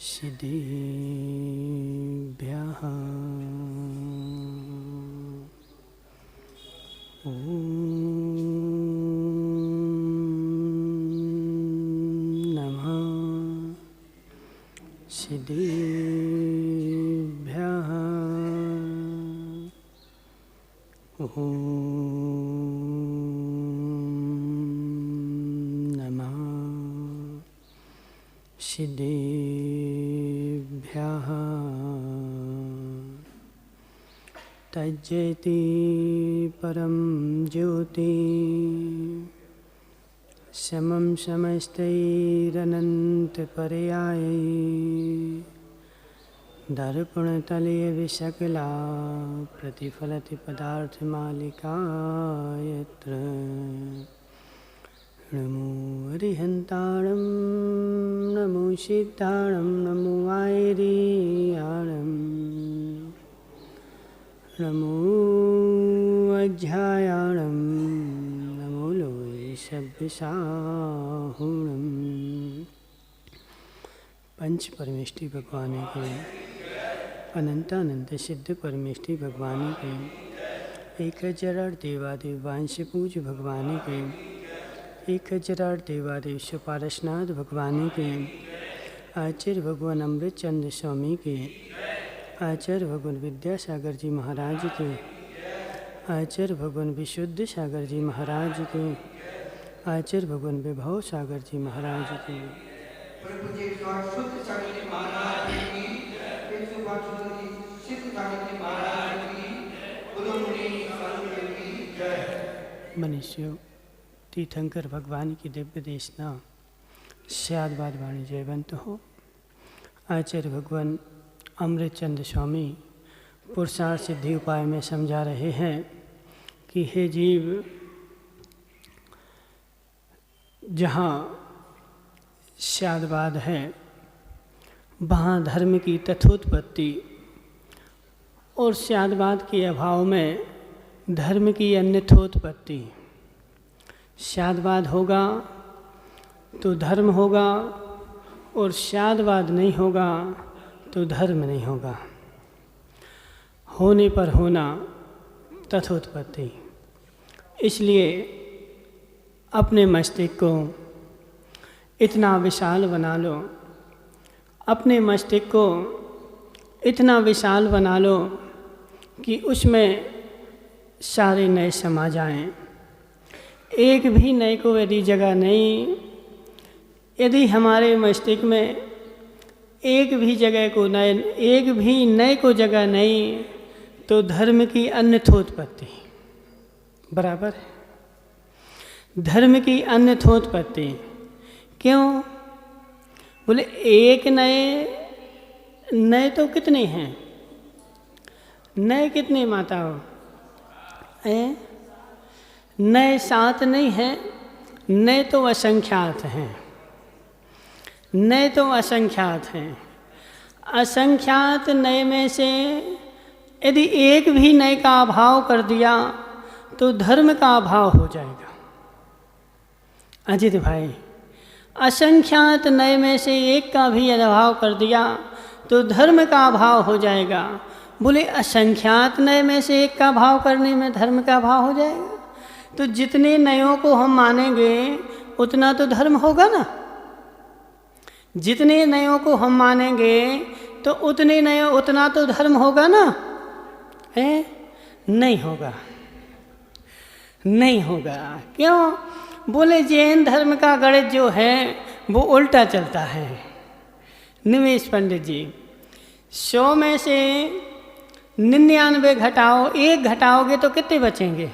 सिद्धिभ्यः ॐ नमः सिद्धिभ्यः ॐ नमः सिद्धिभ्यः तज्जयति परं ज्योति समं समस्तैरनन्तपर्यायै दर्पणतले विशकला प्रतिफलति पदार्थमालिका यत्र नमो हरिहन्ताणं नमो सिद्धाणं नमो आयर्याणं नमो अध्यायाणं नमो लोये सभ्यसाहुणम्। पंच परमेष्टि भगवान के अनंतानंत सिद्ध परमेष्टि भगवान के 1000 देवादेव वांश पूज भगवान के 1000 देवादेव सुपारसनाथ भगवान के आचार्य भगवान अमृतचंद्र स्वामी के आचार्य भगवान विद्यासागर जी महाराज के आचार्य भगवान विशुद्ध सागर जी महाराज के आचार्य भगवान विभव सागर जी महाराज के मनुष्यों, तीर्थंकर भगवान की दिव्य देशना स्यादवाद वाणी जयवंत हो। आचार्य भगवान अमृतचंद्र स्वामी पुरुषार्थ सिद्धि उपाय में समझा रहे हैं कि हे जीव, जहाँ स्यादवाद है वहाँ धर्म की तथोत्पत्ति और स्यादवाद के अभाव में धर्म की अन्यथोत्पत्ति। स्यादवाद होगा तो धर्म होगा और स्यादवाद नहीं होगा तो धर्म नहीं होगा। होने पर होना तथोत्पत्ति। इसलिए अपने मस्तिष्क को इतना विशाल बना लो, अपने मस्तिष्क को इतना विशाल बना लो कि उसमें सारे नए समा जाएं। एक भी नए को यदि जगह नहीं, यदि हमारे मस्तिष्क में एक भी नए को जगह नहीं, तो धर्म की अन्यथोत्पत्ति बराबर है। धर्म की अन्यथोत्पत्ति क्यों? बोले एक नए तो कितने हैं? नए कितने माताओं? नए 7 नहीं हैं, नए तो असंख्यात हैं। नए तो असंख्यात हैं। असंख्यात नए में से यदि एक भी नए का अभाव कर दिया तो धर्म का अभाव हो जाएगा। अजित भाई, असंख्यात नए में से एक का भी अभाव कर दिया तो धर्म का अभाव हो जाएगा। बोले असंख्यात नए में से एक का भाव करने में धर्म का अभाव हो जाएगा, तो जितने नयों को हम मानेंगे उतना तो धर्म होगा ना। जितने नयों को हम मानेंगे तो उतना तो धर्म होगा ना। है? नहीं होगा, नहीं होगा। क्यों? बोले जैन धर्म का गणित जो है वो उल्टा चलता है। निमेश पंडित जी, 100 में से 99 घटाओ, 1 घटाओगे तो कितने बचेंगे?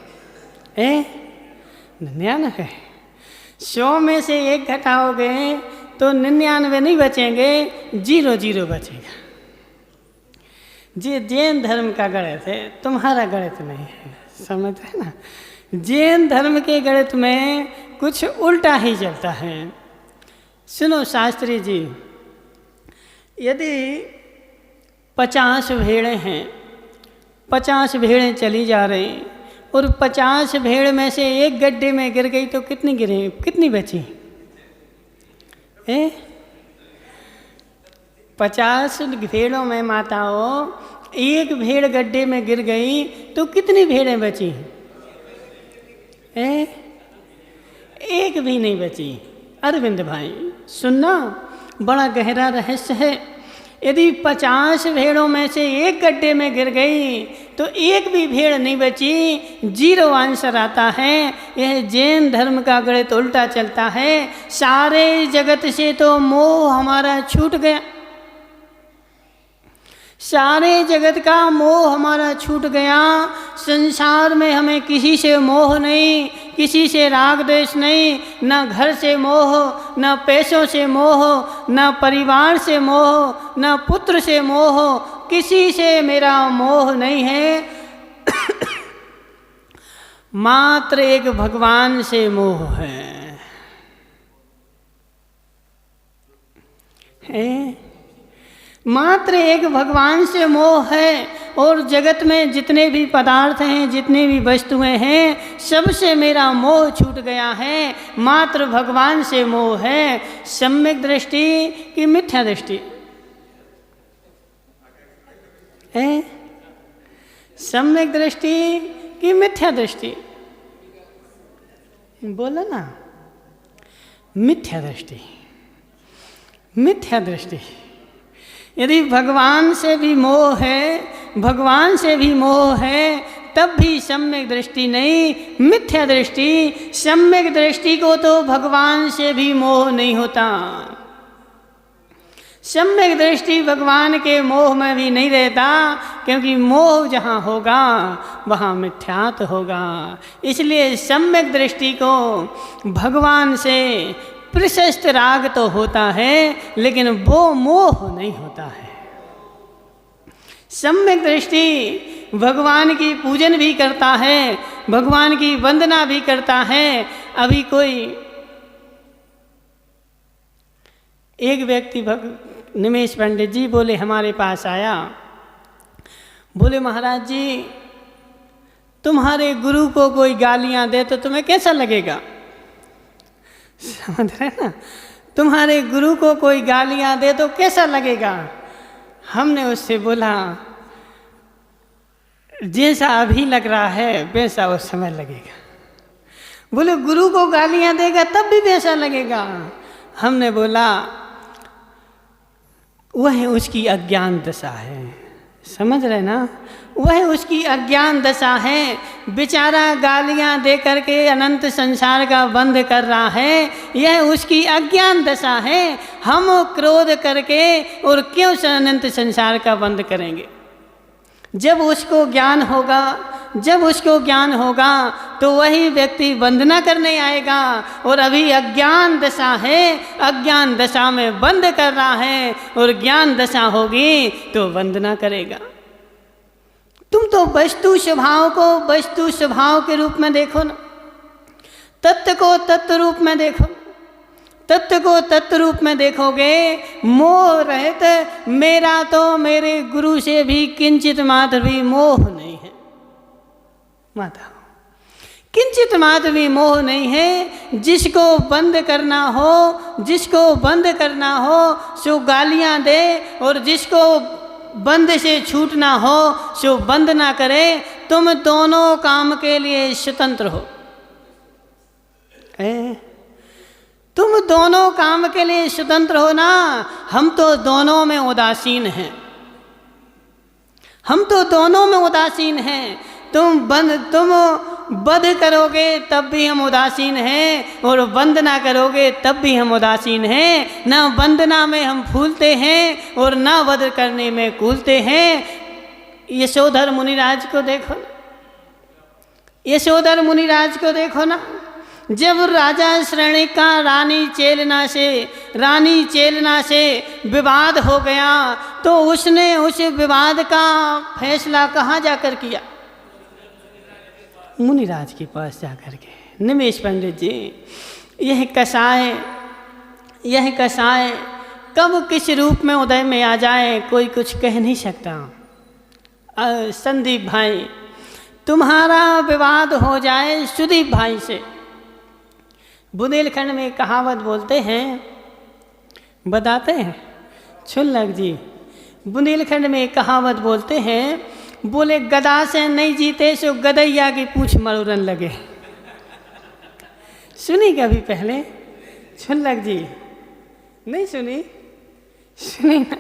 99। 100 में से 1 घटाओगे तो 99 नहीं बचेंगे, 0 बचेगा। ये जैन धर्म का गणित है, तुम्हारा गणित नहीं है। समझ है ना? जैन धर्म के गणित में कुछ उल्टा ही चलता है। सुनो शास्त्री जी, यदि 50 भेड़ें हैं, 50 भेड़ें चली जा रही और 50 भेड़ में से एक गड्ढे में गिर गई तो कितनी बची? 50 भेड़ों में माताओं एक भेड़ गड्ढे में गिर गई तो कितनी भेड़ें बची हैं? एक भी नहीं बची। अरविंद भाई सुनना, बड़ा गहरा रहस्य है। यदि 50 भेड़ों में से एक गड्ढे में गिर गई तो एक भी भेड़ नहीं बची, 0 आंसर आता है। यह जैन धर्म का गणित उल्टा चलता है। सारे जगत से तो मोह हमारा छूट गया, सारे जगत का मोह हमारा छूट गया। संसार में हमें किसी से मोह नहीं, किसी से राग द्वेष नहीं, न घर से मोह, न पैसों से मोह, न परिवार से मोह, न पुत्र से मोह, किसी से मेरा मोह नहीं है। मात्र एक भगवान से मोह है। मात्र एक भगवान से मोह है। और जगत में जितने भी पदार्थ हैं, जितनी भी वस्तुएं हैं, सबसे मेरा मोह छूट गया है। मात्र भगवान से मोह है। सम्यक दृष्टि की मिथ्या दृष्टि है? सम्यक दृष्टि की मिथ्या दृष्टि, बोलो ना। मिथ्या दृष्टि, मिथ्या दृष्टि। यदि भगवान से भी मोह है, भगवान से भी मोह है, तब भी सम्यक दृष्टि नहीं, मिथ्या दृष्टि। सम्यक दृष्टि को तो भगवान से भी मोह नहीं होता। सम्यक दृष्टि भगवान के मोह में भी नहीं रहता, क्योंकि मोह जहाँ होगा वहाँ मिथ्यात्व होगा। इसलिए सम्यक दृष्टि को भगवान से प्रशस्त राग तो होता है, लेकिन वो मोह नहीं होता है। सम्यक दृष्टि भगवान की पूजन भी करता है, भगवान की वंदना भी करता है। अभी कोई एक व्यक्ति निमेश पंडित जी बोले, हमारे पास आया, बोले महाराज जी तुम्हारे गुरु को कोई गालियां दे तो तुम्हें कैसा लगेगा? समझ रहे ना? तुम्हारे गुरु को कोई गालियां दे तो कैसा लगेगा? हमने उससे बोला जैसा अभी लग रहा है वैसा उस समय लगेगा। बोले गुरु को गालियां देगा तब भी वैसा लगेगा। हमने बोला वह उसकी अज्ञान दशा है। समझ रहे ना? वह उसकी अज्ञान दशा है। बेचारा गालियां दे करके अनंत संसार का बंद कर रहा है, यह उसकी अज्ञान दशा है। हम क्रोध करके और क्यों अनंत संसार का बंद करेंगे? जब उसको ज्ञान होगा, जब उसको ज्ञान होगा तो वही व्यक्ति वंदना करने आएगा। और अभी अज्ञान दशा है, अज्ञान दशा में बंद कर रहा है, और ज्ञान दशा होगी तो वंदना करेगा। तुम तो वस्तु स्वभाव को वस्तु स्वभाव के रूप में देखो ना, तत्व को तत्व रूप में देखो। तत्व को तत्व रूप में देखोगे, मोह रहित मेरा तो मेरे गुरु से भी किंचित मात्र भी मोह नहीं है। माता किंचित मात्र भी मोह नहीं है। जिसको बंद करना हो, जिसको बंद करना हो सो गालियां दे, और जिसको बंद से छूटना हो सो बंद ना करे। तुम दोनों काम के लिए स्वतंत्र हो। तुम दोनों काम के लिए स्वतंत्र हो ना। हम तो दोनों में उदासीन हैं, हम तो दोनों में उदासीन हैं। तुम बंद करोगे तब भी हम उदासीन हैं, और बंद ना करोगे तब भी हम उदासीन हैं। ना वंदना में हम फूलते हैं और ना वध करने में कूलते हैं। यशोधर मुनिराज को देखो, यशोधर मुनिराज को देखो ना। जब राजा श्रेणिका रानी चेलना से विवाद हो गया तो उसने उस विवाद का फैसला कहाँ जाकर किया? मुनिराज के पास जाकर के। निमेश पंडित जी, यह कसाय कब किस रूप में उदय में आ जाए कोई कुछ कह नहीं सकता। संदीप भाई, तुम्हारा विवाद हो जाए सुदीप भाई से। बुंदेलखंड में कहावत बोलते हैं, बताते हैं छुल्लक जी बुंदेलखंड में एक कहावत बोलते हैं, बोले गदा से नहीं जीते सो गदैया की पूंछ मरोड़न लगे। सुनी कभी पहले छुल्लक जी? नहीं सुनी? सुनी ना?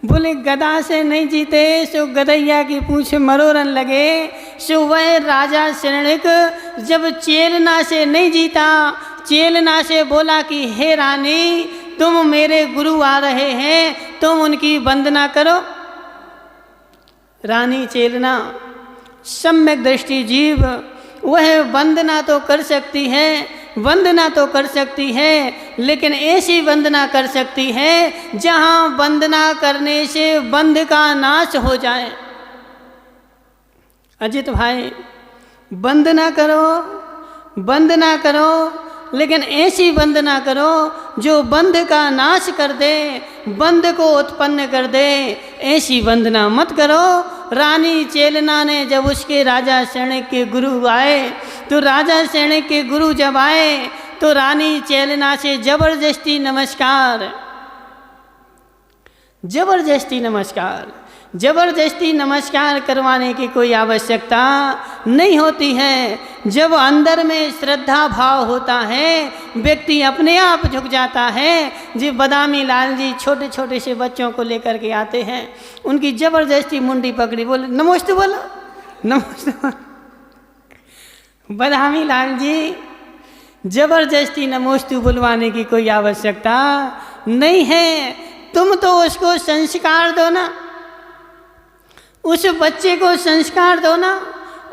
बोले गदा से नहीं जीते सो गदैया की पूंछ मरोड़न लगे। सो वह राजा शरणिक जब चेलना से नहीं जीता, चेलना से बोला कि हे रानी तुम मेरे गुरु आ रहे हैं, तुम उनकी वंदना करो। रानी चेलना सम्यक दृष्टि जीव, वह वंदना तो कर सकती है, वंदना तो कर सकती है, लेकिन ऐसी वंदना कर सकती है जहां वंदना करने से बंध का नाश हो जाए। अजित भाई वंदना करो, वंदना करो, लेकिन ऐसी वंदना करो जो बंध का नाश कर दे, बंध को उत्पन्न कर दे। ऐसी वंदना मत करो। रानी चेलना ने जब उसके राजा शरणिक के गुरु आए, तो राजा शरणिक के गुरु जब आए तो रानी चेलना से जबरदस्ती नमस्कार, जबरदस्ती नमस्कार, जबरदस्ती नमस्कार करवाने की कोई आवश्यकता नहीं होती है। जब अंदर में श्रद्धा भाव होता है व्यक्ति अपने आप झुक जाता है। जी बदामी लाल जी छोटे छोटे से बच्चों को लेकर के आते हैं, उनकी जबरदस्ती मुंडी पकड़ी, बोले नमस्ते, बोलो नमस्ते। बदामी लाल जी जबरदस्ती नमोस्तु बुलवाने की कोई आवश्यकता नहीं है। तुम तो उसको संस्कार दो ना, उस बच्चे को संस्कार दो ना,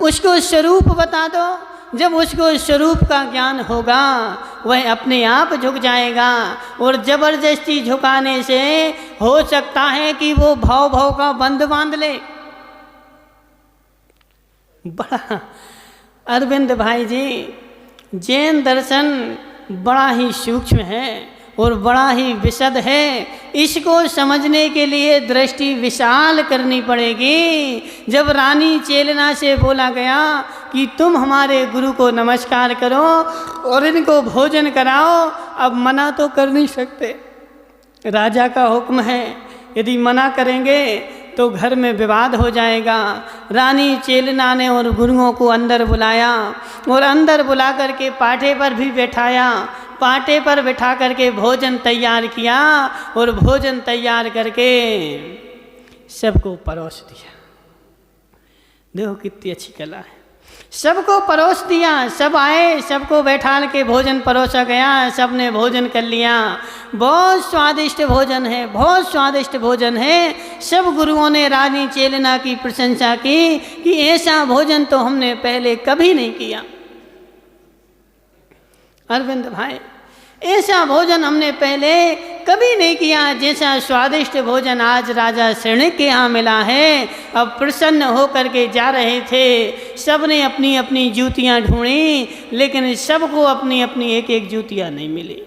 उसको स्वरूप बता दो। जब उसको स्वरूप का ज्ञान होगा वह अपने आप झुक जाएगा। और जबरदस्ती झुकाने से हो सकता है कि वो भाव भाव का बंध बांध ले। बड़ा अरविंद भाई जी, जैन दर्शन बड़ा ही सूक्ष्म है और बड़ा ही विशद है। इसको समझने के लिए दृष्टि विशाल करनी पड़ेगी। जब रानी चेलना से बोला गया कि तुम हमारे गुरु को नमस्कार करो और इनको भोजन कराओ, अब मना तो कर नहीं सकते, राजा का हुक्म है। यदि मना करेंगे तो घर में विवाद हो जाएगा। रानी चेलना ने और गुरुओं को अंदर बुलाया और अंदर बुला करके पाटे पर भी बैठाया, पाटे पर बिठा करके भोजन तैयार किया और भोजन तैयार करके सबको परोस दिया। देखो कितनी अच्छी कला है। सबको परोस दिया, सब आए, सबको बैठाल के भोजन परोसा गया, सबने भोजन कर लिया। बहुत स्वादिष्ट भोजन है, बहुत स्वादिष्ट भोजन है। सब गुरुओं ने रानी चेलना की प्रशंसा की कि ऐसा भोजन तो हमने पहले कभी नहीं किया। अरविंद भाई, ऐसा भोजन हमने पहले कभी नहीं किया, जैसा स्वादिष्ट भोजन आज राजा शरणिक के यहाँ मिला है। अब प्रसन्न होकर के जा रहे थे, सबने अपनी अपनी जूतियाँ ढूंढी, लेकिन सबको अपनी अपनी एक एक जूतियाँ नहीं मिली।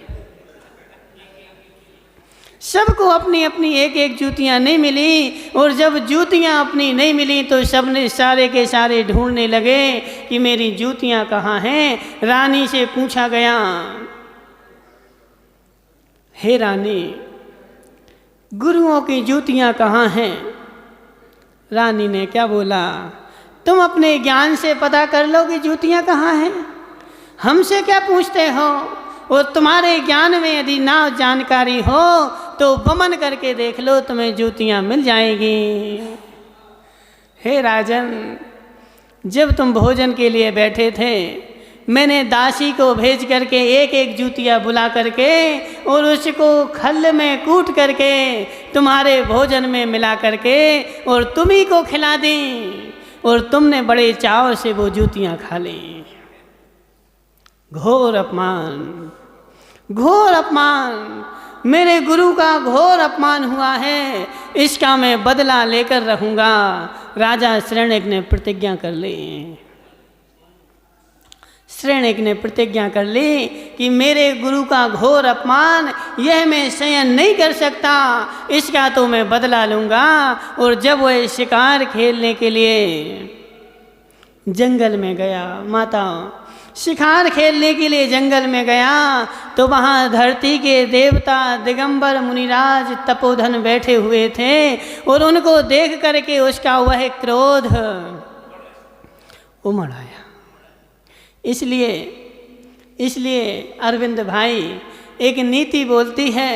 सबको अपनी अपनी एक एक जूतियाँ नहीं मिली। और जब जूतियाँ अपनी नहीं मिली तो सबने सारे के सारे ढूंढने लगे कि मेरी जूतियाँ कहाँ हैं। रानी से पूछा गया, हे रानी गुरुओं की जूतियाँ कहाँ हैं? रानी ने क्या बोला, तुम अपने ज्ञान से पता कर लो कि जूतियाँ कहाँ हैं, हमसे क्या पूछते हो? और तुम्हारे ज्ञान में यदि ना जानकारी हो तो वमन करके देख लो, तुम्हें जूतियाँ मिल जाएगी। हे राजन, जब तुम भोजन के लिए बैठे थे मैंने दासी को भेज करके एक एक जूतियाँ बुला करके और उसको खल में कूट करके तुम्हारे भोजन में मिला करके और तुम्ही को खिला दी और तुमने बड़े चाव से वो जूतियाँ खा ली। घोर अपमान, घोर अपमान, मेरे गुरु का घोर अपमान हुआ है, इसका मैं बदला लेकर रहूँगा। राजा शरणिक ने प्रतिज्ञा कर ली। शरणिक ने प्रतिज्ञा कर ली कि मेरे गुरु का घोर अपमान यह मैं सहन नहीं कर सकता, इसका तो मैं बदला लूँगा। और जब वह शिकार खेलने के लिए जंगल में गया, माता शिकार खेलने के लिए जंगल में गया तो वहाँ धरती के देवता दिगंबर मुनिराज तपोधन बैठे हुए थे और उनको देख करके उसका वह क्रोध उमड़ आया। इसलिए अरविंद भाई एक नीति बोलती है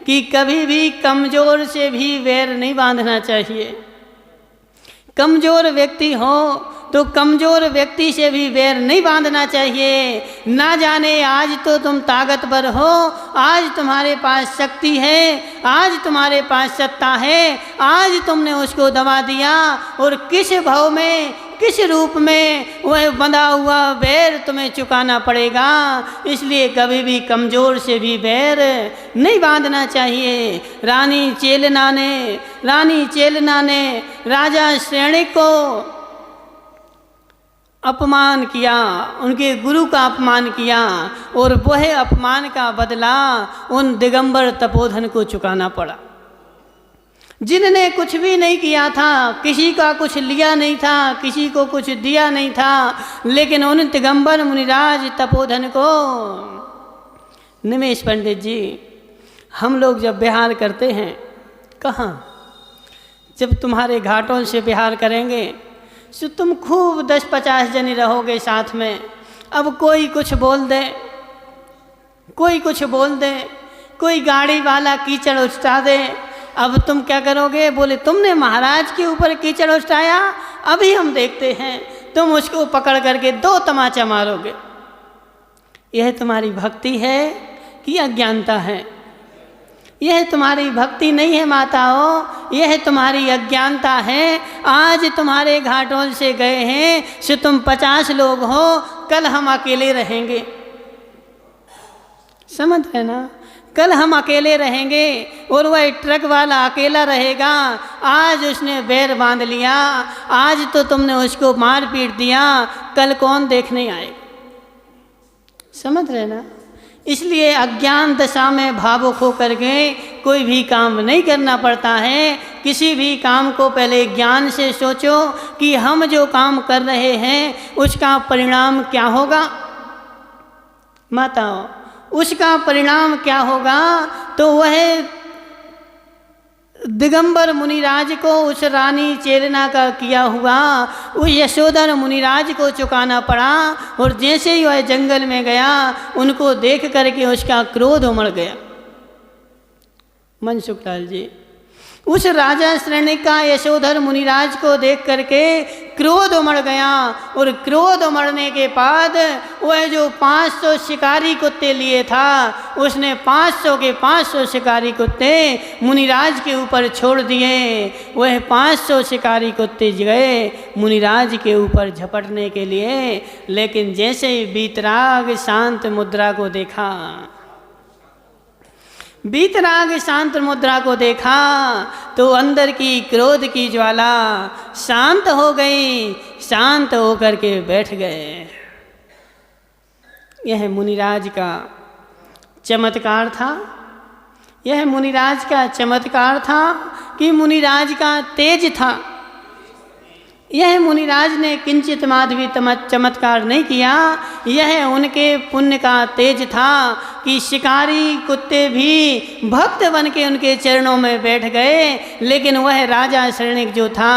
कि कभी भी कमज़ोर से भी वैर नहीं बांधना चाहिए। कमज़ोर व्यक्ति हो तो कमज़ोर व्यक्ति से भी वैर नहीं बांधना चाहिए। ना जाने आज तो तुम ताकतवर हो, आज तुम्हारे पास शक्ति है, आज तुम्हारे पास सत्ता है, आज तुमने उसको दबा दिया और किस भाव में किस रूप में वह बंधा हुआ वैर तुम्हें चुकाना पड़ेगा। इसलिए कभी भी कमज़ोर से भी वैर नहीं बांधना चाहिए। रानी चेलना ने राजा श्रेणिक को अपमान किया, उनके गुरु का अपमान किया और वह अपमान का बदला उन दिगंबर तपोधन को चुकाना पड़ा, जिनने कुछ भी नहीं किया था, किसी का कुछ लिया नहीं था, किसी को कुछ दिया नहीं था, लेकिन उन दिगंबर मुनिराज तपोधन को। निमेश पंडित जी, हम लोग जब बिहार करते हैं, कहाँ, जब तुम्हारे घाटों से बिहार करेंगे तो तुम खूब 10-50 जने रहोगे साथ में। अब कोई कुछ बोल दे, कोई गाड़ी वाला कीचड़ उछटा दे, अब तुम क्या करोगे? बोले तुमने महाराज के ऊपर कीचड़ उछटाया, अभी हम देखते हैं। तुम उसको पकड़ करके 2 तमाचा मारोगे। यह तुम्हारी भक्ति है कि अज्ञानता है? यह तुम्हारी भक्ति नहीं है माताओं, यह तुम्हारी अज्ञानता है। आज तुम्हारे घाटों से गए हैं सो तुम 50 लोग हो, कल हम अकेले रहेंगे। समझ रहे ना? कल हम अकेले रहेंगे और वह ट्रक वाला अकेला रहेगा। आज उसने बैर बांध लिया, आज तो तुमने उसको मार पीट दिया, कल कौन देखने आए? समझ रहे ना? इसलिए अज्ञान दशा में भावुक होकर के कोई भी काम नहीं करना पड़ता है। किसी भी काम को पहले ज्ञान से सोचो कि हम जो काम कर रहे हैं उसका परिणाम क्या होगा। माताओं, उसका परिणाम क्या होगा? तो वह दिगंबर मुनिराज को उस रानी चेलना का किया हुआ उस यशोधर मुनिराज को चुकाना पड़ा। और जैसे ही वह जंगल में गया, उनको देख करके उसका क्रोध उमड़ गया। मनसुखलाल जी, उस राजा श्रेणी का यशोधर मुनिराज को देख करके क्रोध उमड़ गया। और क्रोध उमड़ने के बाद वह जो 500 शिकारी कुत्ते लिए था, उसने 500 के 500 शिकारी कुत्ते मुनिराज के ऊपर छोड़ दिए। वह 500 शिकारी कुत्ते गए मुनिराज के ऊपर झपटने के लिए, लेकिन जैसे ही वीतराग शांत मुद्रा को देखा, वीतराग शांत मुद्रा को देखा तो अंदर की क्रोध की ज्वाला शांत हो गई, शांत होकर के बैठ गए। यह मुनिराज का चमत्कार था। यह मुनिराज का चमत्कार था कि मुनिराज का तेज था। यह मुनिराज ने किंचित मात्र भी चमत्कार नहीं किया। यह उनके पुण्य का तेज था कि शिकारी कुत्ते भी भक्त बन के उनके चरणों में बैठ गए। लेकिन वह राजा श्रेणिक जो था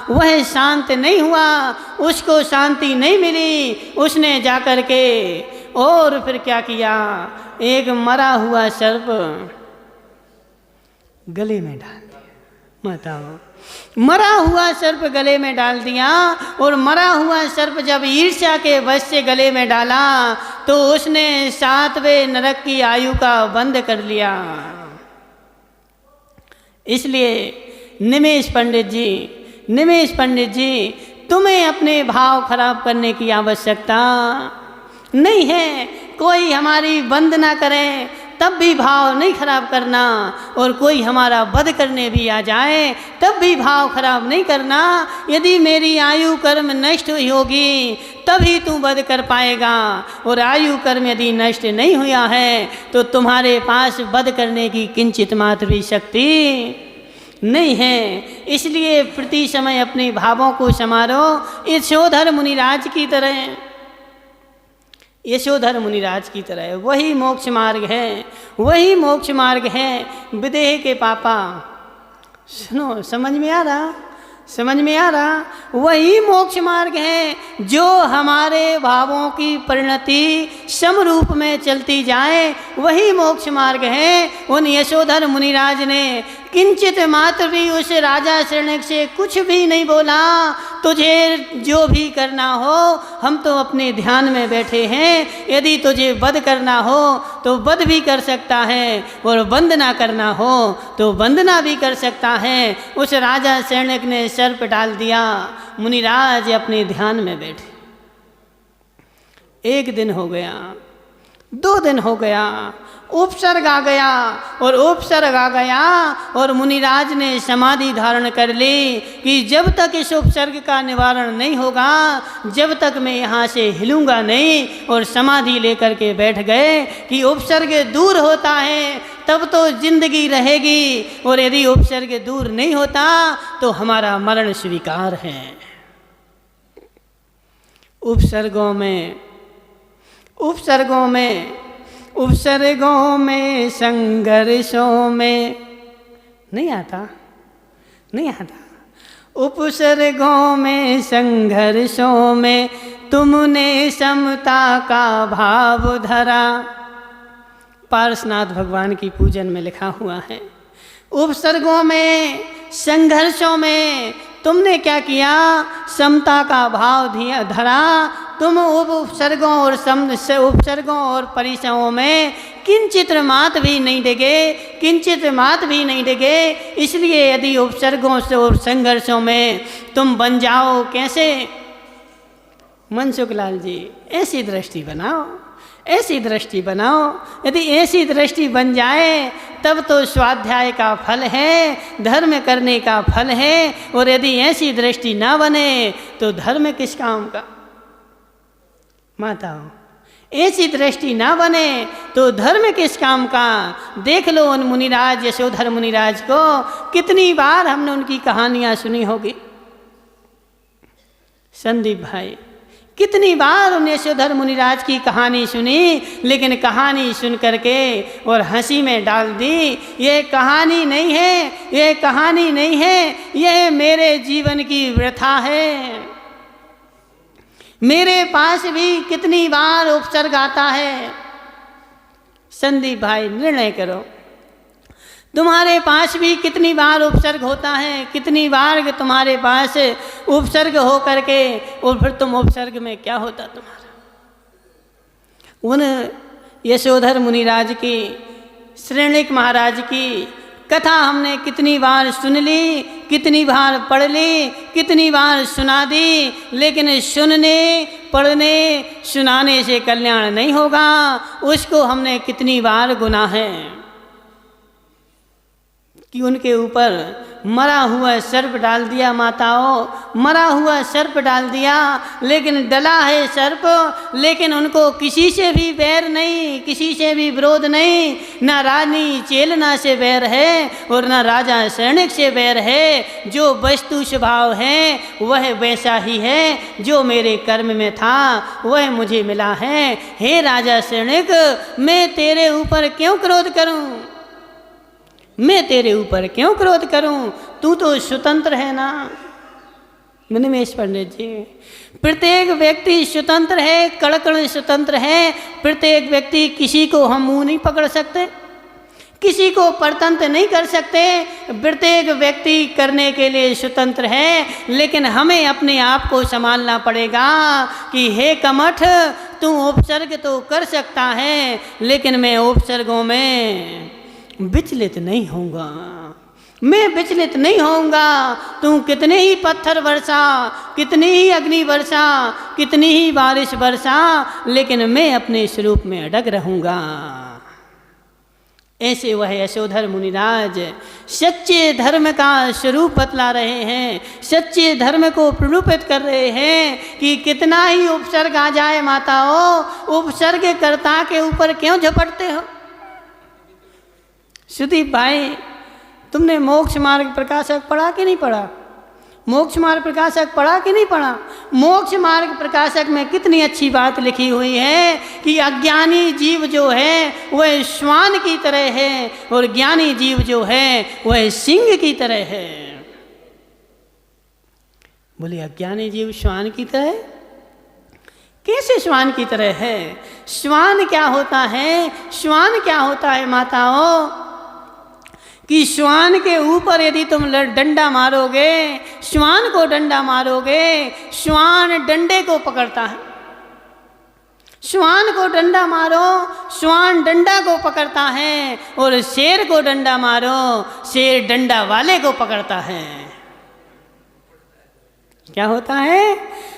वह शांत नहीं हुआ, उसको शांति नहीं मिली। उसने जाकर के और फिर क्या किया? एक मरा हुआ सर्प गले में डाल दिया। बताओ, मरा हुआ सर्प गले में डाल दिया। और मरा हुआ सर्प जब ईर्ष्या के वश से गले में डाला तो उसने 7वें नरक की आयु का बंद कर लिया। इसलिए निमेश पंडित जी, तुम्हें अपने भाव खराब करने की आवश्यकता नहीं है। कोई हमारी वंदना करे तब भी भाव नहीं खराब करना, और कोई हमारा वध करने भी आ जाए तब भी भाव खराब नहीं करना। यदि मेरी आयु कर्म नष्ट हुई होगी तभी तू वध कर पाएगा, और आयु कर्म यदि नष्ट नहीं हुआ है तो तुम्हारे पास वध करने की किंचित मात्र भी शक्ति नहीं है। इसलिए प्रति समय अपने भावों को संवारो, यशोधर मुनिराज की तरह। यशोधर मुनिराज की तरह। वही मोक्ष मार्ग है, वही मोक्ष मार्ग है। विदेह के पापा, सुनो, समझ में आ रहा? समझ में आ रहा? वही मोक्ष मार्ग है जो हमारे भावों की परिणति समरूप में चलती जाए, वही मोक्ष मार्ग है। उन यशोधर मुनिराज ने किंचित मात्र भी उस राजा शरणक से कुछ भी नहीं बोला, तुझे जो भी करना हो, हम तो अपने ध्यान में बैठे हैं, यदि तुझे वध करना हो तो वध भी कर सकता है, और वंदना करना हो तो वंदना भी कर सकता है। उस राजा शरणक ने सर्प डाल दिया, मुनिराज अपने ध्यान में बैठे। 1 दिन हो गया, 2 दिन हो गया, उपसर्ग आ गया, और उपसर्ग आ गया और मुनिराज ने समाधि धारण कर ली कि जब तक इस उपसर्ग का निवारण नहीं होगा, जब तक मैं यहाँ से हिलूंगा नहीं। और समाधि लेकर के बैठ गए कि उपसर्ग दूर होता है तब तो जिंदगी रहेगी, और यदि उपसर्ग दूर नहीं होता तो हमारा मरण स्वीकार है। उपसर्गों में संघर्षों में नहीं आता। उपसर्गों में संघर्षों में तुमने समता का भाव धरा। पारसनाथ भगवान की पूजन में लिखा हुआ है, उपसर्गों में संघर्षों में तुमने क्या किया? समता का भाव धरा। तुम उपसर्गों और परिसरों में किंचित मात भी नहीं डिगे। इसलिए यदि उपसर्गों से और संघर्षों में तुम बन जाओ, कैसे? मनसुख लाल जी, ऐसी दृष्टि बनाओ। यदि ऐसी दृष्टि बन जाए तब तो स्वाध्याय का फल है, धर्म करने का फल है। और यदि ऐसी दृष्टि ना बने तो धर्म किस काम का? माताओं, ऐसी दृष्टि ना बने तो धर्म किस काम का? देख लो उन मुनिराज, यशोधर मुनिराज को कितनी बार हमने उनकी कहानियां सुनी होगी। संदीप भाई, कितनी बार उन यशोधर मुनिराज की कहानी सुनी, लेकिन कहानी सुन करके और हंसी में डाल दी। ये कहानी नहीं है, यह मेरे जीवन की व्यथा है। मेरे पास भी कितनी बार उपसर्ग आता है। संदीप भाई, निर्णय करो, तुम्हारे पास भी कितनी बार उपसर्ग होता है? कितनी बार तुम्हारे पास उपसर्ग हो करके, और फिर तुम उपसर्ग में क्या होता तुम्हारा? उन यशोधर मुनिराज की, शरणिक महाराज की कथा हमने कितनी बार सुन ली, कितनी बार पढ़ ली, कितनी बार सुना दी, लेकिन सुनने, पढ़ने, सुनाने से कल्याण नहीं होगा। उसको हमने कितनी बार गुना है कि उनके ऊपर मरा हुआ सर्प डाल दिया। माताओं, मरा हुआ सर्प डाल दिया, लेकिन डला है सर्प, लेकिन उनको किसी से भी बैर नहीं, किसी से भी विरोध नहीं। ना रानी चेलना से बैर है और ना राजा शरणिक से बैर है। जो वस्तु स्वभाव है वह वैसा ही है, जो मेरे कर्म में था वह मुझे मिला है। हे राजा शरणिक, मैं तेरे ऊपर क्यों क्रोध करूं? तू तो स्वतंत्र है ना। मनीमेश पंडित जी, प्रत्येक व्यक्ति स्वतंत्र है, कड़कड़ स्वतंत्र है। प्रत्येक व्यक्ति, किसी को हम मुंह नहीं पकड़ सकते, किसी को परतंत्र नहीं कर सकते। प्रत्येक व्यक्ति करने के लिए स्वतंत्र है, लेकिन हमें अपने आप को संभालना पड़ेगा कि हे कमठ, तू उपसर्ग तो कर सकता है, लेकिन मैं उपसर्गों में विचलित नहीं होऊंगा। तू कितने ही पत्थर वर्षा, कितनी ही अग्नि वर्षा, कितनी ही बारिश वर्षा, लेकिन मैं अपने स्वरूप में अडग रहूंगा। ऐसे वह यशोधर मुनिराज सच्चे धर्म का स्वरूप बतला रहे हैं, सच्चे धर्म को प्ररूपित कर रहे हैं कि कितना ही उपसर्ग आ जाए माताओं, उपसर्ग कर्ता के ऊपर क्यों झपटते हो? सुदीप भाई, तुमने मोक्ष मार्ग प्रकाशक पढ़ा कि नहीं पढ़ा? मोक्ष मार्ग प्रकाशक पढ़ा कि नहीं पढ़ा? मोक्ष मार्ग प्रकाशक में कितनी अच्छी बात लिखी हुई है कि अज्ञानी जीव जो है वह श्वान की तरह है और ज्ञानी जीव जो है वह सिंह की तरह है। बोले अज्ञानी जीव श्वान की तरह? कैसे श्वान की तरह है? श्वान क्या होता है? श्वान क्या होता है माताओं? कि श्वान के ऊपर यदि तुम डंडा मारोगे, श्वान को डंडा मारोगे, श्वान डंडे को पकड़ता है। श्वान को डंडा मारो, श्वान डंडा को पकड़ता है, और शेर को डंडा मारो, शेर डंडा वाले को पकड़ता है। क्या होता है?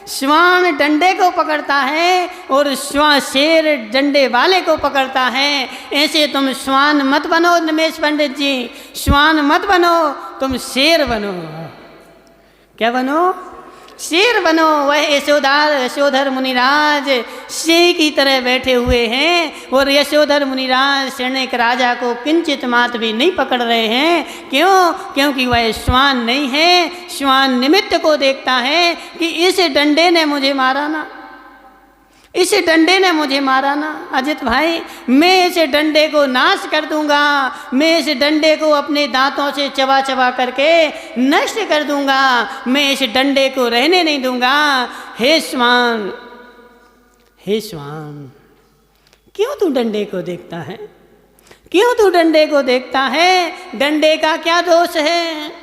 श्वान डंडे को पकड़ता है और शेर डंडे वाले को पकड़ता है। ऐसे तुम श्वान मत बनो निमेश पंडित जी, श्वान मत बनो, तुम शेर बनो। क्या बनो? शेर बनो। वह यशोधर मुनिराज सिंह की तरह बैठे हुए हैं और यशोधर मुनिराज शरणिक राजा को किंचित मात्र भी नहीं पकड़ रहे हैं। क्यों? क्योंकि वह श्वान नहीं है। श्वान निमित्त को देखता है कि इस डंडे ने मुझे मारा ना, इस डंडे ने मुझे मारा ना। अजित भाई, मैं इस डंडे को नाश कर दूंगा, मैं इस डंडे को अपने दांतों से चबा चबा करके नष्ट कर दूंगा, मैं इस डंडे को रहने नहीं दूंगा। हे श्वान, हे श्वान, क्यों तू डंडे को देखता है? क्यों तू डंडे को देखता है? डंडे का क्या दोष है?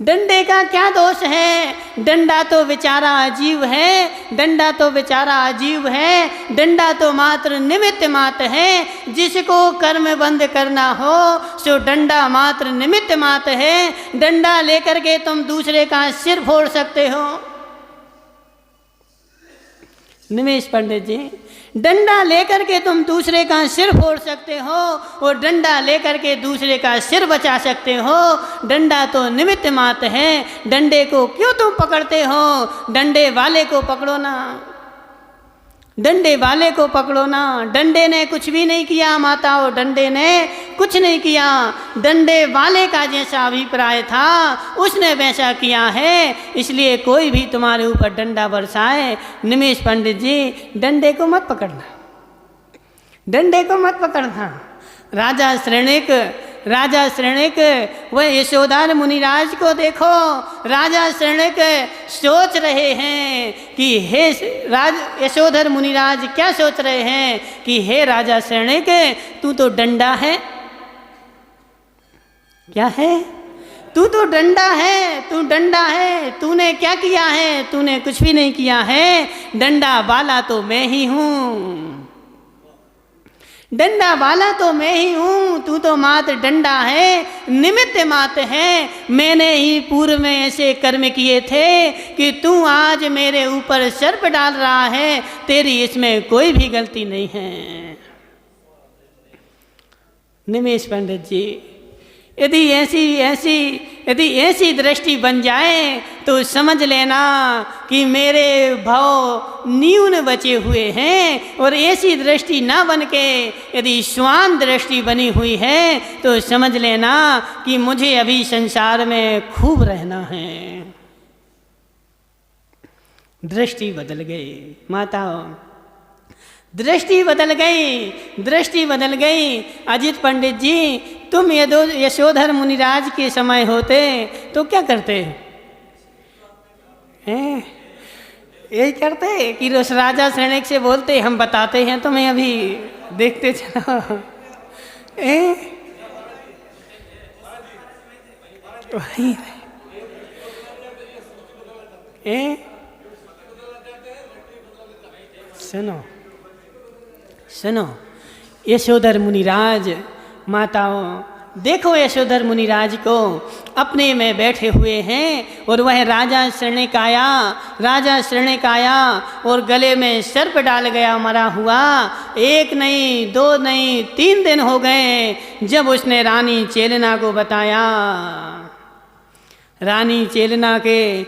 डंडे का क्या दोष है? डंडा तो बेचारा अजीब है, डंडा तो बेचारा अजीब है। डंडा तो मात्र निमित्त मात्र है। जिसको कर्म बंद करना हो सो डंडा मात्र निमित्त मात्र है। डंडा लेकर के तुम दूसरे का सिर फोड़ सकते हो। निमेश पंडित जी, डंडा लेकर के तुम दूसरे का सिर फोड़ सकते हो और डंडा लेकर के दूसरे का सिर बचा सकते हो। डंडा तो निमित्त मात्र है। डंडे को क्यों तुम पकड़ते हो? डंडे वाले को पकड़ो ना, डंडे वाले को पकड़ो ना। डंडे ने कुछ भी नहीं किया माताओं, डंडे ने कुछ नहीं किया। डंडे वाले का जैसा अभिप्राय था उसने वैसा किया है, इसलिए कोई भी तुम्हारे ऊपर डंडा बरसाए, निमेश पंडित जी, डंडे को मत पकड़ना, डंडे को मत पकड़ना। राजा श्रेणिक वह यशोधर मुनिराज को देखो। राजा श्रेणिक सोच रहे हैं कि हे यशोधर मुनिराज क्या सोच रहे हैं कि हे राजा श्रेणिक, तू तो डंडा है। क्या है? तू तो डंडा है, तू डंडा है। तूने क्या किया है? तूने कुछ भी नहीं किया है। डंडा वाला तो मैं ही हूँ, डंडा वाला तो मैं ही हूँ। तू तो मात्र डंडा है, निमित्त मात्र है। मैंने ही पूर्व में ऐसे कर्म किए थे कि तू आज मेरे ऊपर सर्प डाल रहा है, तेरी इसमें कोई भी गलती नहीं है। निमेश पंडित जी, यदि ऐसी दृष्टि बन जाए तो समझ लेना कि मेरे भाव न्यून बचे हुए हैं। और ऐसी दृष्टि ना बन के यदि श्वान दृष्टि बनी हुई है तो समझ लेना कि मुझे अभी संसार में खूब रहना है। दृष्टि बदल गई माताओं, दृष्टि बदल गई, दृष्टि बदल गई। अजित पंडित जी, तुम यशोधर मुनिराज के समय होते तो क्या करते हैं? यही करते कि राजा श्रेणिक से बोलते हम बताते हैं तुम्हें, अभी देखते चलो। सुनो, यशोधर मुनिराज माताओं, देखो यशोधर मुनिराज को अपने में बैठे हुए हैं और वह राजा श्रेणिक आया और गले में सर्प डाल गया मरा हुआ। 1 नहीं 2 नहीं 3 दिन हो गए जब उसने रानी चेलना को बताया। रानी चेलना के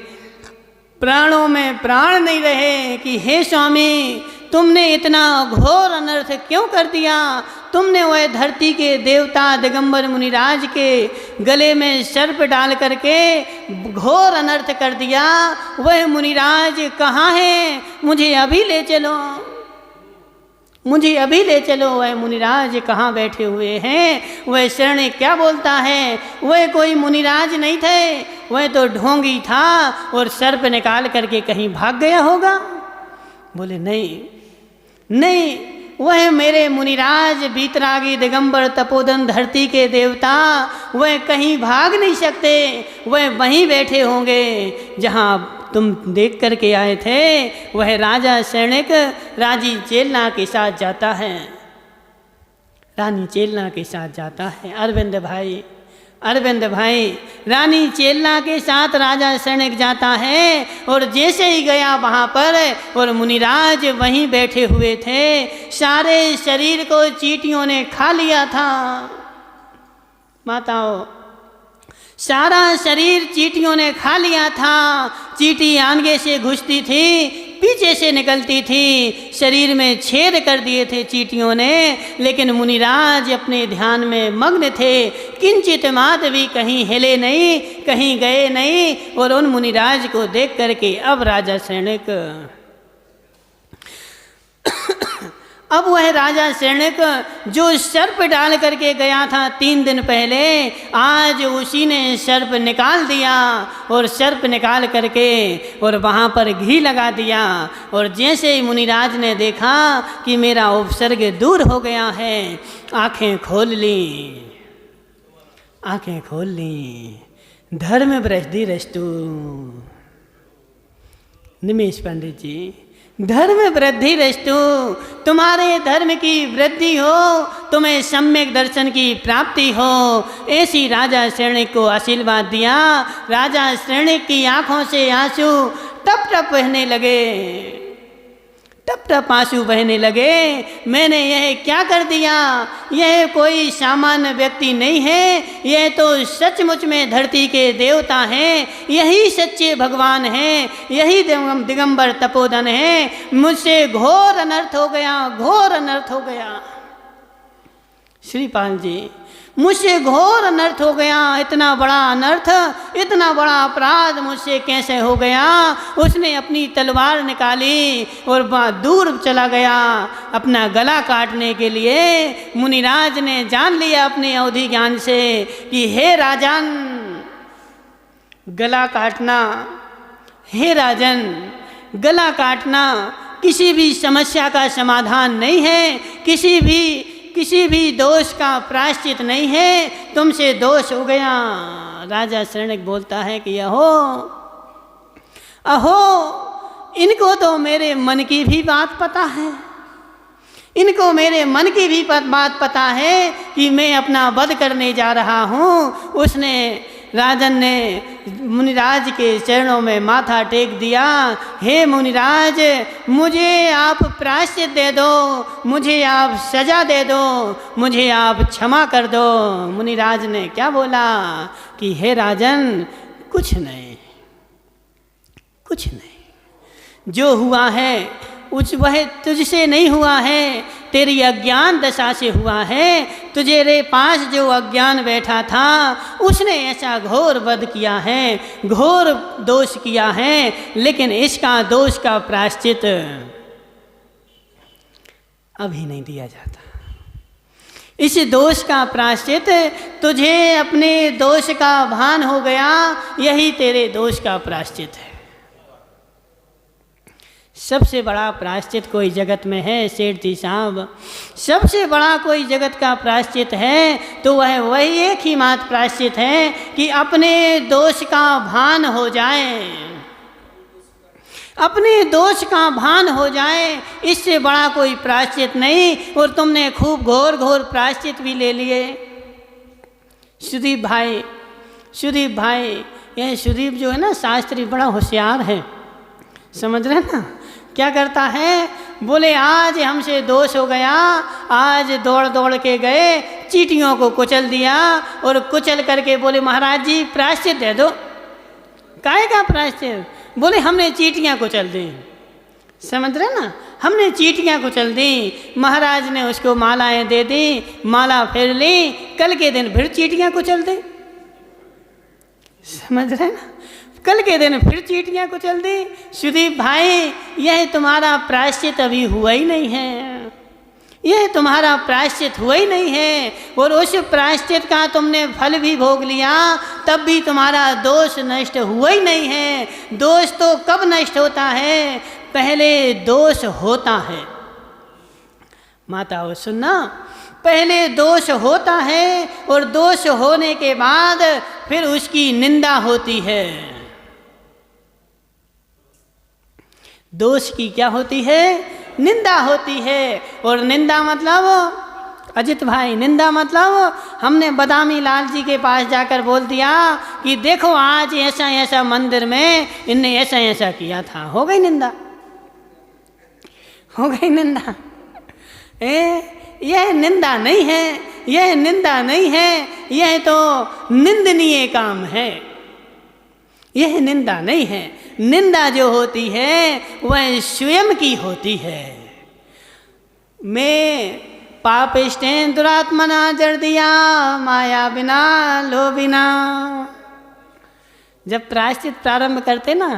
प्राणों में प्राण नहीं रहे कि हे स्वामी, तुमने इतना घोर अनर्थ क्यों कर दिया? तुमने वह धरती के देवता दिगंबर मुनिराज के गले में सर्प डाल करके घोर अनर्थ कर दिया। वह मुनिराज कहाँ है? मुझे अभी ले चलो, मुझे अभी ले चलो। वह मुनिराज कहाँ बैठे हुए हैं? वह शरण क्या बोलता है? वह कोई मुनिराज नहीं थे, वह तो ढोंगी था और सर्प निकाल करके कहीं भाग गया होगा। बोले नहीं नहीं, वह मेरे मुनिराज बीतरागी दिगंबर तपोधन धरती के देवता, वह कहीं भाग नहीं सकते, वह वहीं बैठे होंगे जहाँ तुम देख करके आए थे। वह राजा सैनिक रानी चेलना के साथ जाता है, रानी चेलना के साथ जाता है। अरविंद भाई, अरविंद भाई, रानी चेलना के साथ राजा सैनिक जाता है और जैसे ही गया वहाँ पर और मुनिराज वहीं बैठे हुए थे। सारे शरीर को चींटियों ने खा लिया था। माताओं, सारा शरीर चींटियों ने खा लिया था। चींटी आगे से घुसती थी, पीछे से निकलती थी, शरीर में छेद कर दिए थे चींटियों ने। लेकिन मुनिराज अपने ध्यान में मग्न थे, किंचित मात्र भी कहीं हिले नहीं, कहीं गए नहीं। और उन मुनिराज को देख करके अब राजा सैनिक, अब वह राजा सैनिक जो सर्प डाल करके गया था 3 दिन पहले, आज उसी ने सर्प निकाल दिया और सर्प निकाल करके और वहाँ पर घी लगा दिया। और जैसे ही मुनिराज ने देखा कि मेरा उपसर्ग दूर हो गया है, आंखें खोल ली, आंखें खोल ली। धर्म वृद्धि रस्तु। निमेश पंडित जी, धर्म वृद्धि रस्तु, तुम्हारे धर्म की वृद्धि हो, तुम्हें सम्यक दर्शन की प्राप्ति हो, ऐसी राजा सैनिक को आशीर्वाद दिया। राजा सैनिक की आंखों से आंसू टप टप बहने लगे, टप टप आंसू बहने लगे। मैंने यह क्या कर दिया? यह कोई सामान्य व्यक्ति नहीं है, यह तो सचमुच में धरती के देवता हैं, यही सच्चे भगवान हैं, यही दिगंबर तपोधन हैं। मुझसे घोर अनर्थ हो गया, घोर अनर्थ हो गया। श्रीपाल जी, मुझसे घोर अनर्थ हो गया। इतना बड़ा अनर्थ, इतना बड़ा अपराध मुझसे कैसे हो गया? उसने अपनी तलवार निकाली और दूर चला गया अपना गला काटने के लिए। मुनिराज ने जान लिया अपने अवधि ज्ञान से कि हे राजन, गला काटना, हे राजन, गला काटना किसी भी समस्या का समाधान नहीं है, किसी भी दोष का प्रायश्चित नहीं है। तुमसे दोष हो गया। राजा सैनिक बोलता है कि अहो अहो, इनको तो मेरे मन की भी बात पता है, इनको मेरे मन की भी बात पता है कि मैं अपना वध करने जा रहा हूँ। उसने, राजन ने मुनिराज के चरणों में माथा टेक दिया। हे मुनिराज, मुझे आप प्रायश्चित दे दो, मुझे आप सजा दे दो, मुझे आप क्षमा कर दो। मुनिराज ने क्या बोला कि हे राजन, कुछ नहीं, कुछ नहीं, जो हुआ है वह तुझसे नहीं हुआ है, तेरी अज्ञान दशा से हुआ है। तुझे रे पास जो अज्ञान बैठा था, उसने ऐसा घोर वध किया है, घोर दोष किया है। लेकिन इसका दोष का प्रायश्चित अभी नहीं दिया जाता। इस दोष का प्रायश्चित, तुझे अपने दोष का भान हो गया, यही तेरे दोष का प्रायश्चित है। सबसे बड़ा प्रायश्चित कोई जगत में है सेठ जी साहब, सबसे बड़ा कोई जगत का प्रायश्चित है तो वह वही एक ही मात्र प्रायश्चित है कि अपने दोष का भान हो जाए, अपने दोष का भान हो जाए। इससे बड़ा कोई प्रायश्चित नहीं। और तुमने खूब घोर घोर प्रायश्चित भी ले लिए। सुदीप भाई, सुदीप भाई, यह सुदीप जो है ना शास्त्री, बड़ा होशियार है, समझ रहे ना? क्या करता है? बोले आज हमसे दोष हो गया, आज दौड़ दौड़ के गए, चींटियों को कुचल दिया और कुचल करके बोले महाराज जी प्रायश्चित दे दो। काहे का प्रायश्चित? बोले हमने चींटियाँ कुचल दी। समझ रहे ना? हमने चींटियाँ कुचल दी, महाराज ने उसको मालाएं दे दी, माला फेर ली, कल के दिन फिर चींटियाँ कुचल दी। समझ रहे ना, कल के दिन फिर चींटियाँ कुचल दी। सुदीप भाई, यह तुम्हारा प्रायश्चित अभी हुआ ही नहीं है, यह तुम्हारा प्रायश्चित हुआ ही नहीं है, और उस प्रायश्चित का तुमने फल भी भोग लिया, तब भी तुम्हारा दोष नष्ट हुआ ही नहीं है। दोष तो कब नष्ट होता है? पहले दोष होता है। माताओं सुनना, पहले दोष होता है, और दोष होने के बाद फिर उसकी निंदा होती है। दोष की क्या होती है? निंदा होती है। और निंदा मतलब, अजित भाई, निंदा मतलब हमने बदामी लाल जी के पास जाकर बोल दिया कि देखो आज ऐसा ऐसा मंदिर में इनने ऐसा ऐसा किया था, हो गई निंदा, हो गई निंदा। यह निंदा नहीं है, यह निंदा नहीं है, यह तो निंदनीय काम है, यह निंदा नहीं है। निंदा जो होती है वह स्वयं की होती है। मैं पापिष्टेन दुरात्मना जड़ दिया, माया बिना लो बिना। जब प्रायश्चित प्रारंभ करते ना,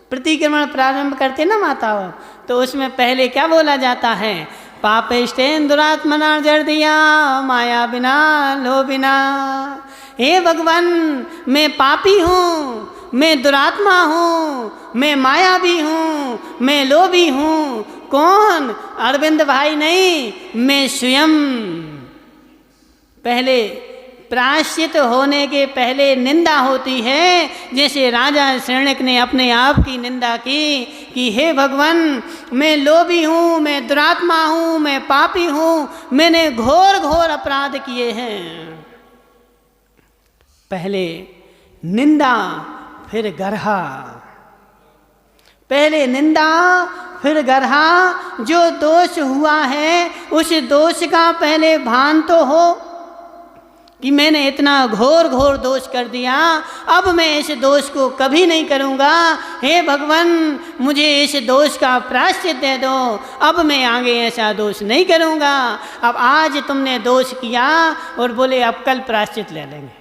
प्रतिक्रमण प्रारंभ करते ना माताओं, तो उसमें पहले क्या बोला जाता है? पापिष्टेन दुरात्मना जड़ दिया, माया बिना लो बिना। हे भगवान, मैं पापी हूँ, मैं दुरात्मा हूँ, मैं मायावी हूँ, मैं लोभी हूँ। कौन? अरविंद भाई नहीं, मैं स्वयं। पहले प्रायश्चित होने के पहले निंदा होती है। जैसे राजा श्रेणिक ने अपने आप की निंदा की कि हे भगवान, मैं लोभी हूँ, मैं दुरात्मा हूँ, मैं पापी हूँ, मैंने घोर घोर अपराध किए हैं। पहले निंदा फिर गर्हा, पहले निंदा फिर गर्हा। जो दोष हुआ है उस दोष का पहले भान तो हो कि मैंने इतना घोर घोर दोष कर दिया, अब मैं इस दोष को कभी नहीं करूँगा। हे भगवान, मुझे इस दोष का प्रायश्चित दे दो, अब मैं आगे ऐसा दोष नहीं करूँगा। अब आज तुमने दोष किया और बोले अब कल प्रायश्चित ले लेंगे।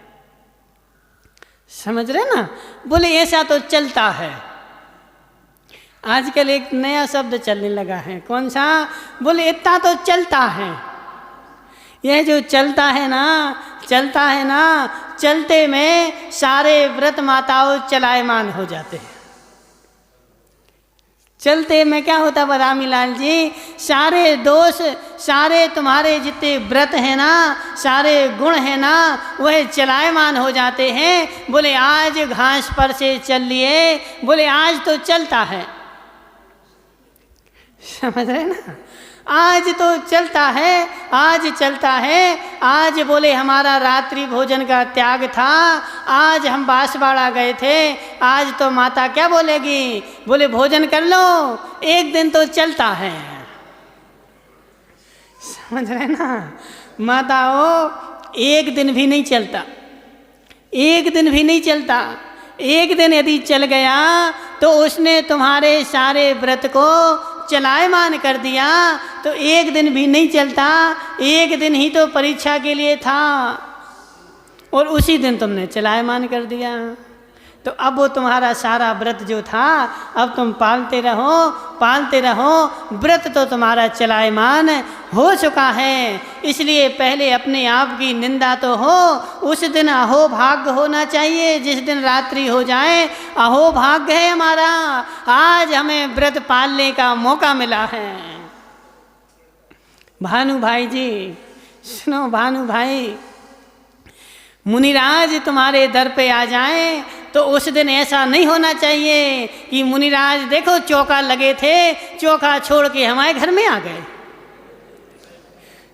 समझ रहे ना? बोले ऐसा तो चलता है। आजकल एक नया शब्द चलने लगा है, कौन सा? बोले इतना तो चलता है। यह जो चलता है ना, चलता है ना, चलते में सारे व्रत माताओं चलायमान हो जाते हैं। चलते में क्या होता बदामी लाल जी? सारे दोष, सारे तुम्हारे जितने व्रत हैं ना, सारे गुण हैं ना, वह चलायमान हो जाते हैं। बोले आज घास पर से चल लिए, बोले आज तो चलता है। समझ रहे ना? आज तो चलता है, आज चलता है। आज बोले हमारा रात्रि भोजन का त्याग था, आज हम बांसवाड़ा गए थे, आज तो माता क्या बोलेगी? बोले भोजन कर लो, एक दिन तो चलता है। समझ रहे ना माताओं? एक दिन भी नहीं चलता, एक दिन भी नहीं चलता। एक दिन यदि चल गया तो उसने तुम्हारे सारे व्रत को चलायमान कर दिया, तो एक दिन भी नहीं चलता। एक दिन ही तो परीक्षा के लिए था और उसी दिन तुमने चलायमान कर दिया। तो अब वो तुम्हारा सारा व्रत जो था अब तुम पालते रहो, पालते रहो। व्रत तो तुम्हारा चलायमान हो चुका है, इसलिए पहले अपने आप की निंदा तो हो। उस दिन अहोभाग्य होना चाहिए जिस दिन रात्रि हो जाए। अहोभाग्य है हमारा, आज हमें व्रत पालने का मौका मिला है। भानु भाई जी सुनो, भानु भाई, मुनिराज तुम्हारे दर पे आ जाएं तो उस दिन ऐसा नहीं होना चाहिए कि मुनिराज देखो चौका लगे थे, चौका छोड़ के हमारे घर में आ गए।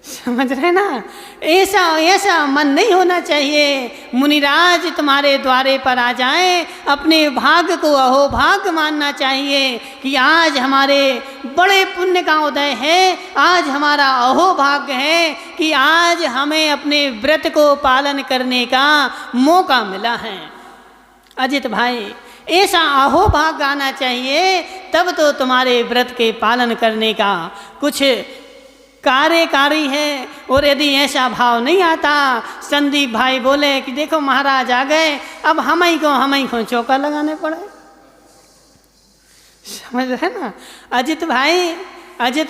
समझ रहे ना? ऐसा ऐसा मन नहीं होना चाहिए। मुनिराज तुम्हारे द्वारे पर आ जाएं, अपने भाग्य को अहोभाग्य मानना चाहिए कि आज हमारे बड़े पुण्य का उदय है, आज हमारा अहोभाग्य है कि आज हमें अपने व्रत को पालन करने का मौका मिला है। अजित भाई, ऐसा अहोभाग्य आना चाहिए, तब तो तुम्हारे व्रत के पालन करने का कुछ कार्यकारी है। और यदि ऐसा भाव नहीं आता, संदीप भाई बोले कि देखो महाराज आ गए, अब हम ही को चौका लगाने पड़े। समझ रहे ना? अजित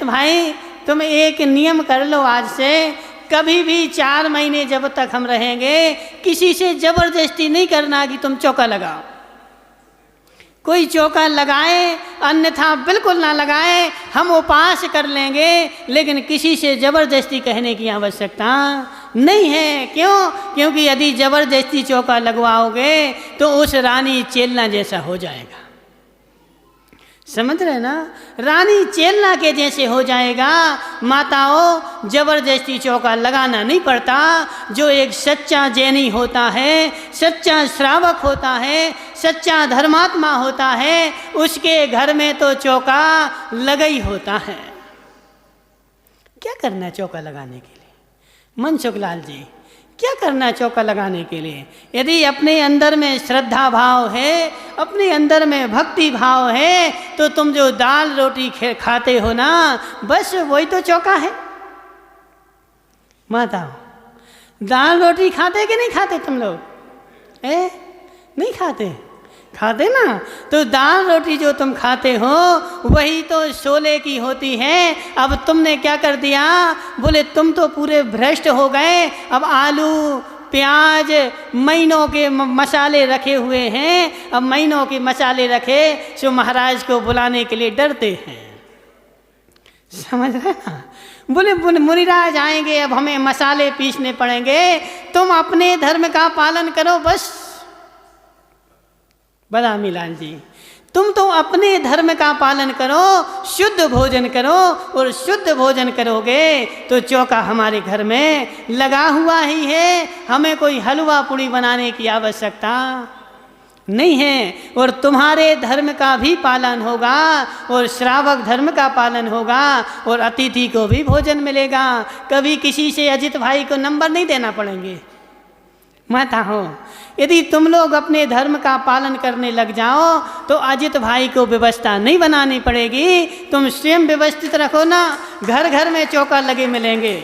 भाई तुम एक नियम कर लो आज से, कभी भी 4 महीने जब तक हम रहेंगे किसी से जबरदस्ती नहीं करना कि तुम चौका लगाओ। कोई चौका लगाए अन्यथा बिल्कुल ना लगाए, हम उपास कर लेंगे, लेकिन किसी से जबरदस्ती कहने की आवश्यकता नहीं है। क्यों? क्योंकि यदि जबरदस्ती चौका लगवाओगे तो उस रानी चेलना जैसा हो जाएगा। समझ रहे ना? रानी चेलना के जैसे हो जाएगा। माताओं, जबरदस्ती चौका लगाना नहीं पड़ता। जो एक सच्चा जैनी होता है, सच्चा श्रावक होता है, सच्चा धर्मात्मा होता है, उसके घर में तो चौका लगा ही होता है। क्या करना है चौका लगाने के लिए? मनसुख लाल जी, क्या करना है चौका लगाने के लिए? यदि अपने अंदर में श्रद्धा भाव है, अपने अंदर में भक्ति भाव है, तो तुम जो दाल रोटी खाते हो ना, बस वही तो चौका है। माताओं, दाल रोटी खाते कि नहीं खाते तुम लोग? नहीं खाते ना? तो दाल रोटी जो तुम खाते हो वही तो शोले की होती है। अब तुमने क्या कर दिया? बोले तुम तो पूरे भ्रष्ट हो गए। अब आलू प्याज महीनों के मसाले रखे हुए हैं, अब महीनों के मसाले रखे सो महाराज को बुलाने के लिए डरते हैं। समझ रहे ना? बोले मुनिराज आएंगे, अब हमें मसाले पीसने पड़ेंगे। तुम अपने धर्म का पालन करो बस। बदामी लाल जी, तुम तो अपने धर्म का पालन करो, शुद्ध भोजन करो, और शुद्ध भोजन करोगे तो चौका हमारे घर में लगा हुआ ही है। हमें कोई हलवा पूड़ी बनाने की आवश्यकता नहीं है। और तुम्हारे धर्म का भी पालन होगा, और श्रावक धर्म का पालन होगा, और अतिथि को भी भोजन मिलेगा। कभी किसी से अजित भाई को नंबर नहीं देना पड़ेंगे। माता हो, यदि तुम लोग अपने धर्म का पालन करने लग जाओ तो अजित भाई को व्यवस्था नहीं बनानी पड़ेगी। तुम स्वयं व्यवस्थित रखो ना, घर घर में चौका लगे मिलेंगे।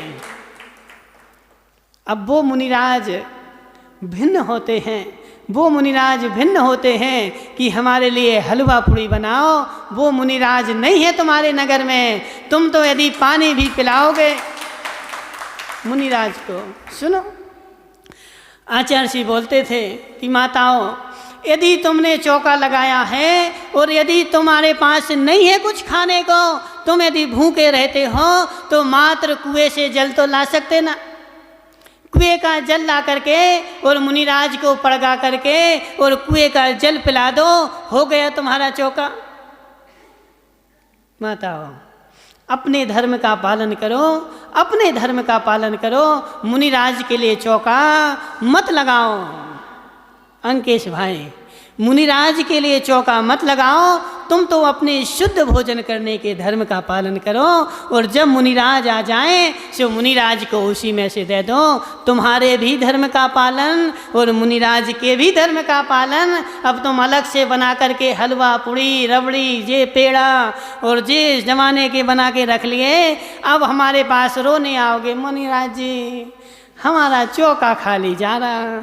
अब वो मुनिराज भिन्न होते हैं कि हमारे लिए हलवा पूड़ी बनाओ। वो मुनिराज नहीं है तुम्हारे नगर में। तुम तो यदि पानी भी पिलाओगे मुनिराज को। सुनो, आचार्य जी बोलते थे कि माताओं, यदि तुमने चौका लगाया है और यदि तुम्हारे पास नहीं है कुछ खाने को, तुम यदि भूखे रहते हो तो मात्र कुएं से जल तो ला सकते ना। कुएं का जल ला करके और मुनिराज को पड़गा करके और कुएं का जल पिला दो, हो गया तुम्हारा चौका। माताओं, अपने धर्म का पालन करो, मुनिराज के लिए चौका मत लगाओ। अंकेश भाई, मुनिराज के लिए चौका मत लगाओ। तुम तो अपने शुद्ध भोजन करने के धर्म का पालन करो, और जब मुनिराज आ जाएं तो मुनिराज को उसी में से दे दो। तुम्हारे भी धर्म का पालन और मुनिराज के भी धर्म का पालन। अब तुम अलग से बना करके हलवा पूड़ी रबड़ी ये पेड़ा और जिस जमाने के बना के रख लिए, अब हमारे पास रोने आओगे, मुनिराज जी हमारा चौका खाली जा रहा।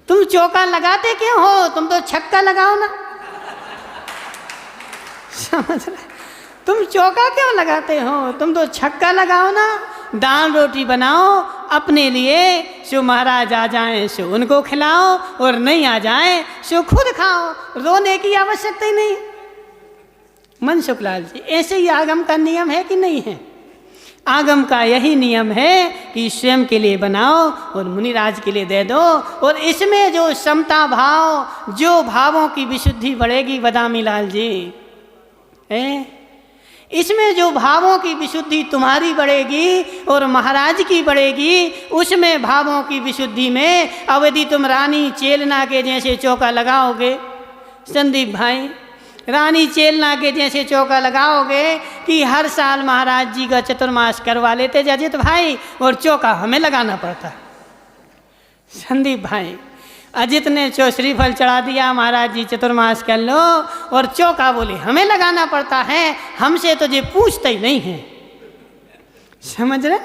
तुम चौका लगाते क्यों हो? तुम तो छक्का लगाओ ना। समझ रहे? तुम चौका क्यों लगाते हो? तुम तो छक्का लगाओ ना। दाल रोटी बनाओ अपने लिए, सो महाराज आ जाएं सो उनको खिलाओ, और नहीं आ जाएं सो खुद खाओ। रोने की आवश्यकता ही नहीं। मनसुख लाल जी, ऐसे ही आगम का नियम है कि नहीं है? आगम का यही नियम है कि स्वयं के लिए बनाओ और मुनिराज के लिए दे दो। और इसमें जो समता भाव, जो भावों की विशुद्धि बढ़ेगी बदामी लाल जी, इसमें जो भावों की विशुद्धि तुम्हारी बढ़ेगी और महाराज की बढ़ेगी, उसमें भावों की विशुद्धि में अब यदि तुम रानी चेलना के जैसे चौका लगाओगे, संदीप भाई रानी चेलना के जैसे चौका लगाओगे कि हर साल महाराज जी का चतुर्मास करवा लेते अजित भाई, और चौका हमें लगाना पड़ता। संदीप भाई, अजित ने श्रीफल चढ़ा दिया, महाराज जी चतुर्मास कर लो, और चौका बोले हमें लगाना पड़ता है, हमसे तो ये पूछते ही नहीं है। समझ रहे?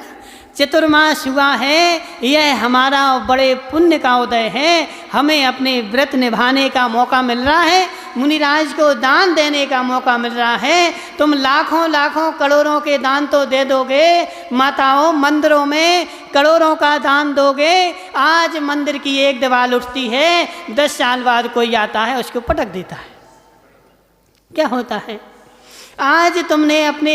चतुर्मास हुआ है, यह हमारा बड़े पुण्य का उदय है, हमें अपने व्रत निभाने का मौका मिल रहा है, मुनिराज को दान देने का मौका मिल रहा है। तुम लाखों लाखों करोड़ों के दान तो दे दोगे, माताओं मंदिरों में करोड़ों का दान दोगे, आज मंदिर की एक दीवार उठती है, 10 साल बाद कोई आता है उसको पटक देता है, क्या होता है? आज तुमने अपने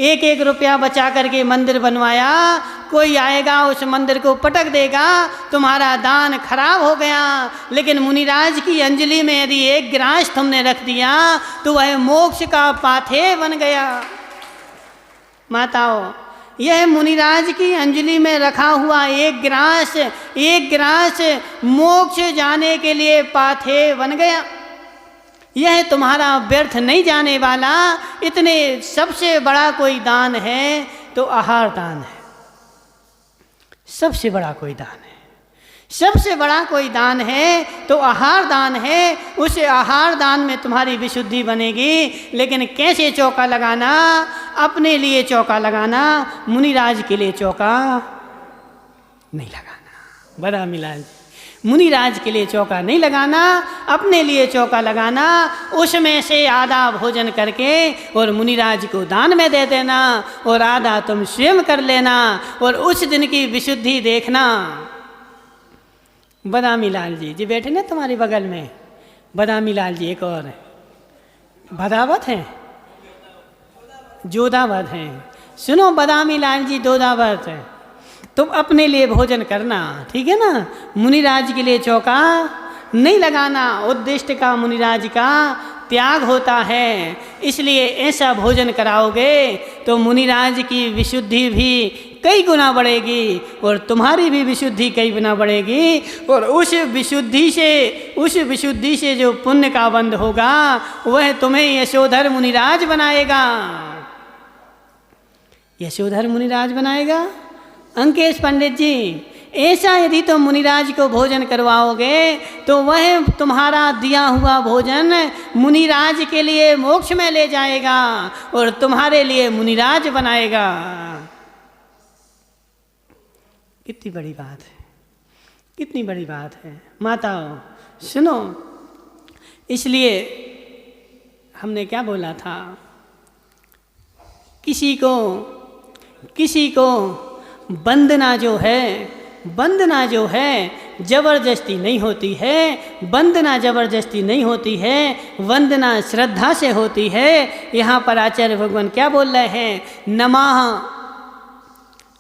एक एक रुपया बचा करके मंदिर बनवाया, कोई आएगा उस मंदिर को पटक देगा, तुम्हारा दान खराब हो गया। लेकिन मुनिराज की अंजलि में यदि एक गिलास तुमने रख दिया तो वह मोक्ष का पाथे बन गया। माताओं, यह मुनिराज की अंजलि में रखा हुआ एक गिलास मोक्ष जाने के लिए पाथे बन गया। यह तुम्हारा व्यर्थ नहीं जाने वाला। इतने सबसे बड़ा कोई दान है तो आहार दान है, सबसे बड़ा कोई दान है, सबसे बड़ा कोई दान है तो आहार दान है। उस आहार दान में तुम्हारी विशुद्धि बनेगी। लेकिन कैसे चौका लगाना? अपने लिए चौका लगाना, मुनिराज के लिए चौका नहीं लगाना। बड़ा मिलाल जी, मुनिराज के लिए चौका नहीं लगाना, अपने लिए चौका लगाना। उसमें से आधा भोजन करके और मुनिराज को दान में दे देना, और आधा तुम स्वयं कर लेना, और उस दिन की विशुद्धि देखना। बदामी लाल जी बैठे ना तुम्हारे बगल में, बदामी लाल जी एक और भदावत हैं, जोधावत हैं। सुनो बदामी लाल जी जोधावत हैं, तुम अपने लिए भोजन करना, ठीक है ना? मुनिराज के लिए चौका नहीं लगाना। उद्दिष्ट का मुनिराज का त्याग होता है, इसलिए ऐसा भोजन कराओगे तो मुनिराज की विशुद्धि भी कई गुना बढ़ेगी और तुम्हारी भी विशुद्धि कई गुना बढ़ेगी। और उस विशुद्धि से जो पुण्य का बंध होगा वह तुम्हें यशोधर मुनिराज बनाएगा। यशोधर मुनिराज बनाएगा। अंकेश पंडित जी, ऐसा यदि तुम मुनिराज को भोजन करवाओगे तो वह तुम्हारा दिया हुआ भोजन मुनिराज के लिए मोक्ष में ले जाएगा और तुम्हारे लिए मुनिराज बनाएगा। कितनी बड़ी बात है, कितनी बड़ी बात है। माताओं सुनो, इसलिए हमने क्या बोला था, किसी को वंदना जो है जबरदस्ती नहीं होती है। वंदना जबरदस्ती नहीं होती है, वंदना श्रद्धा से होती है। यहाँ पर आचार्य भगवान क्या बोल रहे हैं?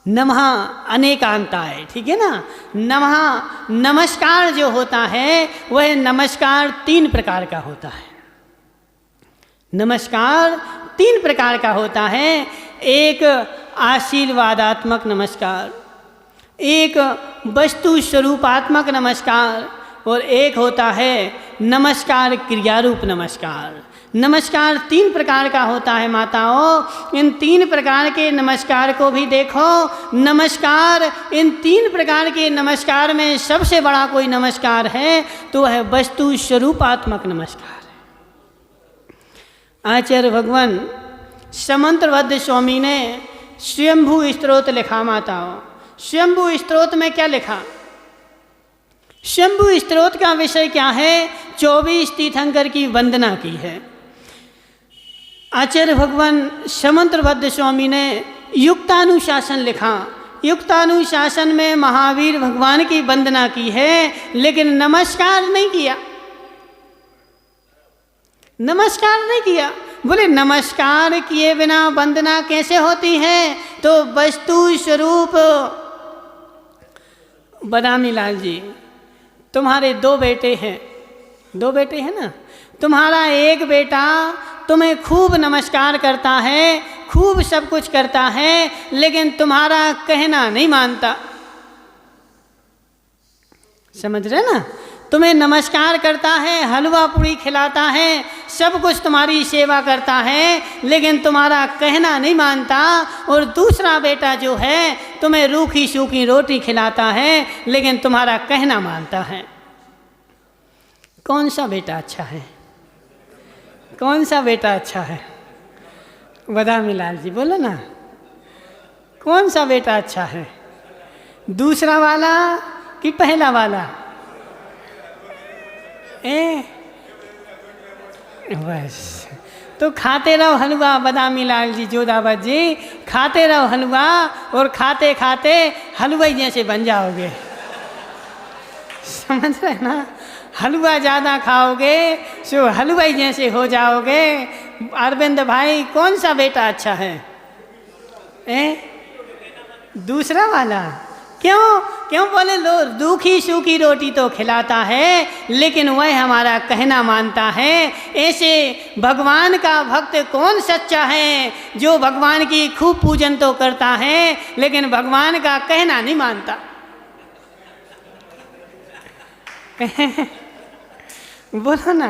नमः अनेकांताय, ठीक है ना? नमः नमस्कार जो होता है वह नमस्कार 3 प्रकार का होता है। नमस्कार 3 प्रकार का होता है। एक आशीर्वादात्मक नमस्कार, एक वस्तु स्वरूपात्मक नमस्कार, और एक होता है नमस्कार क्रियारूप नमस्कार। नमस्कार 3 प्रकार का होता है माताओं। इन 3 प्रकार के नमस्कार को भी देखो। नमस्कार, इन 3 प्रकार के नमस्कार में सबसे बड़ा कोई नमस्कार है तो वह वस्तु स्वरूपात्मक नमस्कार है। आचार्य भगवान समंत्रबद्ध स्वामी ने स्वयंभू स्तोत्र लिखा। माताओं, स्वयंभू स्तोत्र में क्या लिखा? स्वयंभू स्तोत्र का विषय क्या है? 24 तीर्थंकर की वंदना की है। आचार्य भगवान समंत्रबद्ध स्वामी ने युक्तानुशासन लिखा। युक्तानुशासन में महावीर भगवान की वंदना की है, लेकिन नमस्कार नहीं किया। नमस्कार नहीं किया। बोले नमस्कार किए बिना वंदना कैसे होती है? तो वस्तु स्वरूप। बदामी लाल जी, तुम्हारे 2 बेटे हैं, 2 बेटे हैं ना? तुम्हारा एक बेटा तुम्हें खूब नमस्कार करता है, खूब सब कुछ करता है, लेकिन तुम्हारा कहना नहीं मानता। समझ रहे ना? तुम्हें नमस्कार करता है, हलवा पूड़ी खिलाता है, सब कुछ तुम्हारी सेवा करता है, लेकिन तुम्हारा कहना नहीं मानता। और दूसरा बेटा जो है तुम्हें रूखी सूखी रोटी खिलाता है, लेकिन तुम्हारा कहना मानता है। कौन सा बेटा अच्छा है? कौन सा बेटा अच्छा है? बदामी लाल जी बोलो ना, कौन सा बेटा अच्छा है? दूसरा वाला कि पहला वाला? बस तो खाते रहो हलवा बदामी लाल जी, जोधाबाई जी, खाते रहो हलवा और खाते खाते हलवाई जैसे बन जाओगे। समझ रहे ना? हलवा ज़्यादा खाओगे सो हलवाई जैसे हो जाओगे। अरविंद भाई कौन सा बेटा अच्छा है? दूसरा वाला। क्यों? क्यों बोले? लो रूखी सूखी रोटी तो खिलाता है लेकिन वह हमारा कहना मानता है। ऐसे भगवान का भक्त कौन सच्चा है जो भगवान की खूब पूजन तो करता है लेकिन भगवान का कहना नहीं मानता। बोलो ना,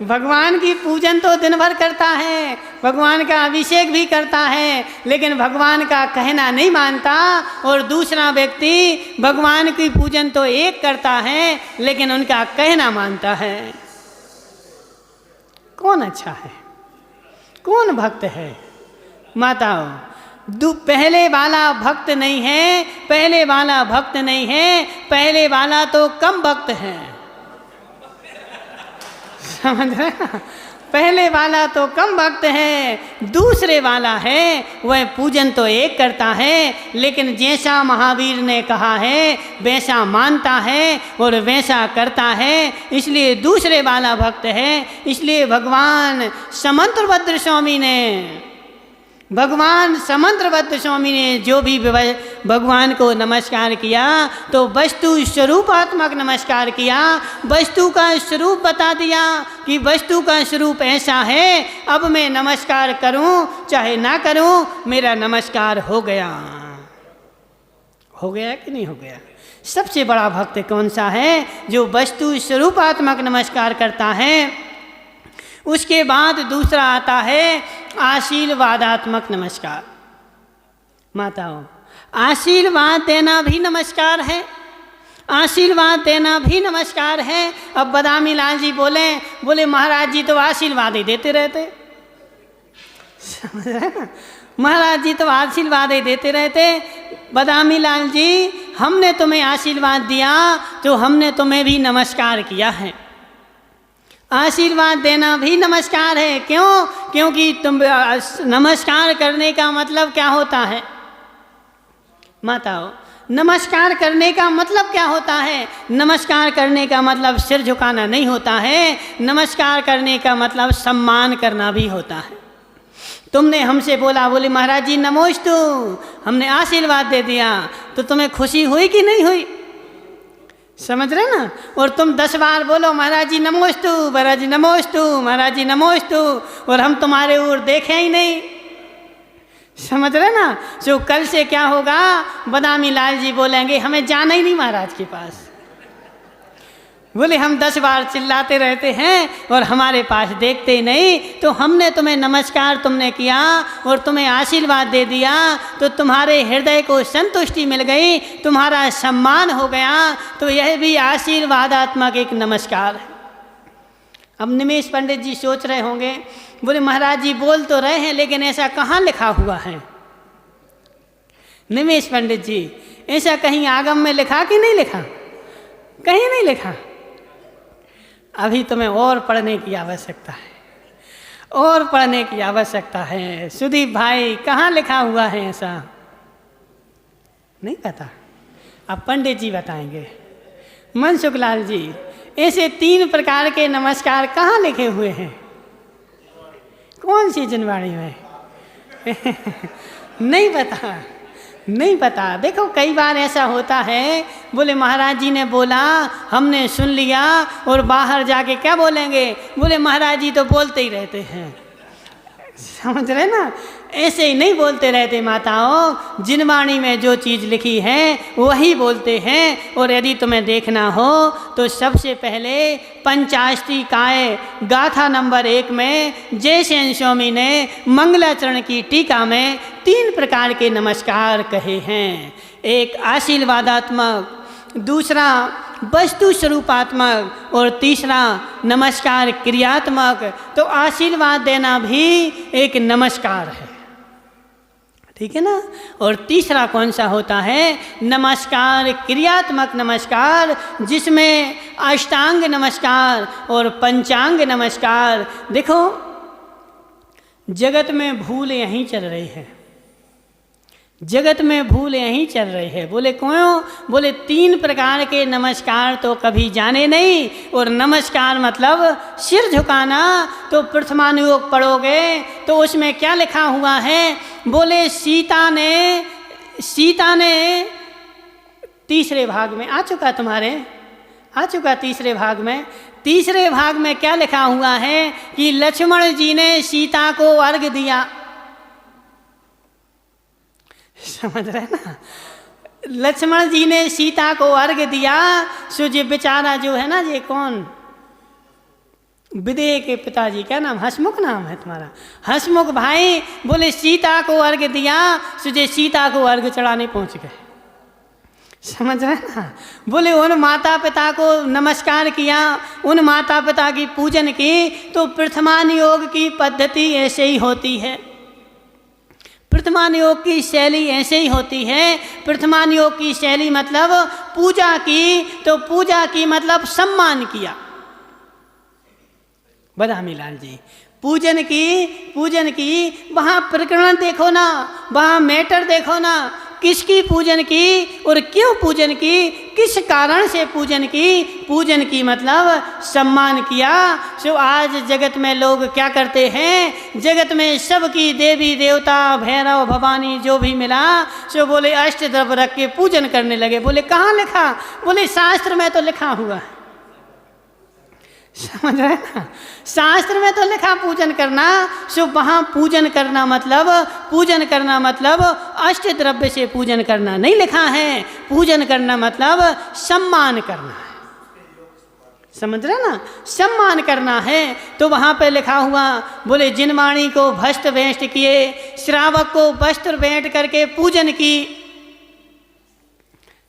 भगवान की पूजन तो दिन भर करता है, भगवान का अभिषेक भी करता है लेकिन भगवान का कहना नहीं मानता। और दूसरा व्यक्ति भगवान की पूजन तो एक करता है लेकिन उनका कहना मानता है। कौन अच्छा है? कौन भक्त है? माताओं, पहले वाला भक्त नहीं है, पहले वाला भक्त नहीं है, पहले वाला तो कम भक्त है। समझ रहे ना? पहले वाला तो कम भक्त है, दूसरे वाला है वह पूजन तो एक करता है लेकिन जैसा महावीर ने कहा है वैसा मानता है और वैसा करता है, इसलिए दूसरे वाला भक्त है। इसलिए भगवान समंत्रभद्र स्वामी ने जो भी भगवान को नमस्कार किया तो वस्तु स्वरूपात्मक नमस्कार किया, वस्तु का स्वरूप बता दिया कि वस्तु का स्वरूप ऐसा है, अब मैं नमस्कार करूं चाहे ना करूं मेरा नमस्कार हो गया। हो गया कि नहीं हो गया? सबसे बड़ा भक्त कौन सा है? जो वस्तु स्वरूपात्मक नमस्कार करता है। उसके बाद दूसरा आता है आशीर्वादात्मक नमस्कार। माताओं, आशीर्वाद देना भी नमस्कार है, आशीर्वाद देना भी नमस्कार है। अब बदामी लाल जी बोले महाराज जी तो आशीर्वाद ही देते रहते। समझ रहे ना? महाराज जी तो आशीर्वाद ही देते रहते। बदामी लाल जी, हमने तुम्हें आशीर्वाद दिया तो हमने तुम्हें भी नमस्कार किया है। आशीर्वाद देना भी नमस्कार है। क्यों? क्योंकि तुम नमस्कार करने का मतलब क्या होता है? माताओं, नमस्कार करने का मतलब क्या होता है? नमस्कार करने का मतलब सिर झुकाना नहीं होता है, नमस्कार करने का मतलब सम्मान करना भी होता है। तुमने हमसे बोले महाराज जी नमोस्तु, हमने आशीर्वाद दे दिया तो तुम्हें खुशी हुई कि नहीं हुई? समझ रहे ना? और तुम 10 बार बोलो महाराज जी नमोस्तु, महाराज जी नमोस्तु, महाराज जी नमोस्तु, और हम तुम्हारे ओर देखें ही नहीं। समझ रहे ना? जो कल से क्या होगा, बदामी लाल जी बोलेंगे हमें जाना ही नहीं महाराज के पास। बोले हम 10 बार चिल्लाते रहते हैं और हमारे पास देखते ही नहीं, तो हमने तुम्हें नमस्कार तुमने किया और तुम्हें आशीर्वाद दे दिया तो तुम्हारे हृदय को संतुष्टि मिल गई, तुम्हारा सम्मान हो गया, तो यह भी आशीर्वादात्मक एक नमस्कार है। अब निमेश पंडित जी सोच रहे होंगे, बोले महाराज जी बोल तो रहे हैं लेकिन ऐसा कहाँ लिखा हुआ है? निमेश पंडित जी, ऐसा कहीं आगम में लिखा कि नहीं लिखा? कहीं नहीं लिखा। अभी तुम्हें और पढ़ने की आवश्यकता है, और पढ़ने की आवश्यकता है। सुदीप भाई, कहाँ लिखा हुआ है ऐसा? नहीं पता? अब पंडित जी बताएंगे। मनसुख लाल जी, ऐसे 3 प्रकार के नमस्कार कहाँ लिखे हुए हैं? कौन सी जनवाणी में? नहीं पता, नहीं पता। देखो कई बार ऐसा होता है, बोले महाराज जी ने बोला हमने सुन लिया और बाहर जाके क्या बोलेंगे? बोले महाराज जी तो बोलते ही रहते हैं। समझ रहे ना? ऐसे ही नहीं बोलते रहते माताओं, जिनवाणी में जो चीज़ लिखी है वही बोलते हैं। और यदि तुम्हें देखना हो तो सबसे पहले पंचाष्टी काय गाथा नंबर 1 में जयसेन स्वामी ने मंगलाचरण की टीका में 3 प्रकार के नमस्कार कहे हैं। एक आशीर्वादात्मक, दूसरा वस्तु स्वरूपात्मक और तीसरा नमस्कार क्रियात्मक। तो आशीर्वाद देना भी एक नमस्कार है, ठीक है ना। और तीसरा कौन सा होता है? नमस्कार क्रियात्मक नमस्कार, जिसमें अष्टांग नमस्कार और पंचांग नमस्कार। देखो जगत में भूल यहीं चल रही है, जगत में भूल यहीं चल रही है। बोले क्यों? बोले 3 प्रकार के नमस्कार तो कभी जाने नहीं। और नमस्कार मतलब सिर झुकाना। तो प्रथमानुयोग पढ़ोगे तो उसमें क्या लिखा हुआ है? बोले सीता ने तीसरे भाग में आ चुका, तुम्हारे आ चुका तीसरे भाग में। तीसरे भाग में क्या लिखा हुआ है कि लक्ष्मण जी ने सीता को अर्घ दिया। समझ रहे ना? लक्ष्मण जी ने सीता को अर्घ दिया। सो जी बेचारा जो है ना, ये कौन, विदेह के पिताजी, क्या नाम, हसमुख नाम है तुम्हारा, हसमुख भाई, बोले सीता को अर्घ दिया। सो जी सीता को अर्घ चढ़ाने पहुंच गए। समझ रहे ना? बोले उन माता पिता को नमस्कार किया, उन माता पिता की पूजन की। तो प्रथमान योग की पद्धति ऐसे ही होती है, प्रथमान योग की शैली ऐसे ही होती है। प्रथमान योग की शैली मतलब पूजा की, तो पूजा की मतलब सम्मान किया। बदामी लाल जी, पूजन की वहाँ प्रकरण देखो ना, वहाँ मैटर देखो ना, किसकी पूजन की और क्यों पूजन की, किस कारण से पूजन की। पूजन की मतलब सम्मान किया। सो आज जगत में लोग क्या करते हैं? जगत में सबकी देवी देवता भैरव भवानी जो भी मिला सो बोले अष्टद्रव्य रख के पूजन करने लगे। बोले कहाँ लिखा? बोले शास्त्र में तो लिखा हुआ है। समझ रहे ना? शास्त्र में तो लिखा पूजन करना। सो वहाँ पूजन करना मतलब अष्ट द्रव्य से पूजन करना नहीं लिखा है। पूजन करना मतलब सम्मान करना है। समझ रहे ना? सम्मान करना है। तो वहाँ पे लिखा हुआ, बोले जिनवाणी को भस्त भेंट किए, श्रावक को वस्त्र भेंट करके पूजन की।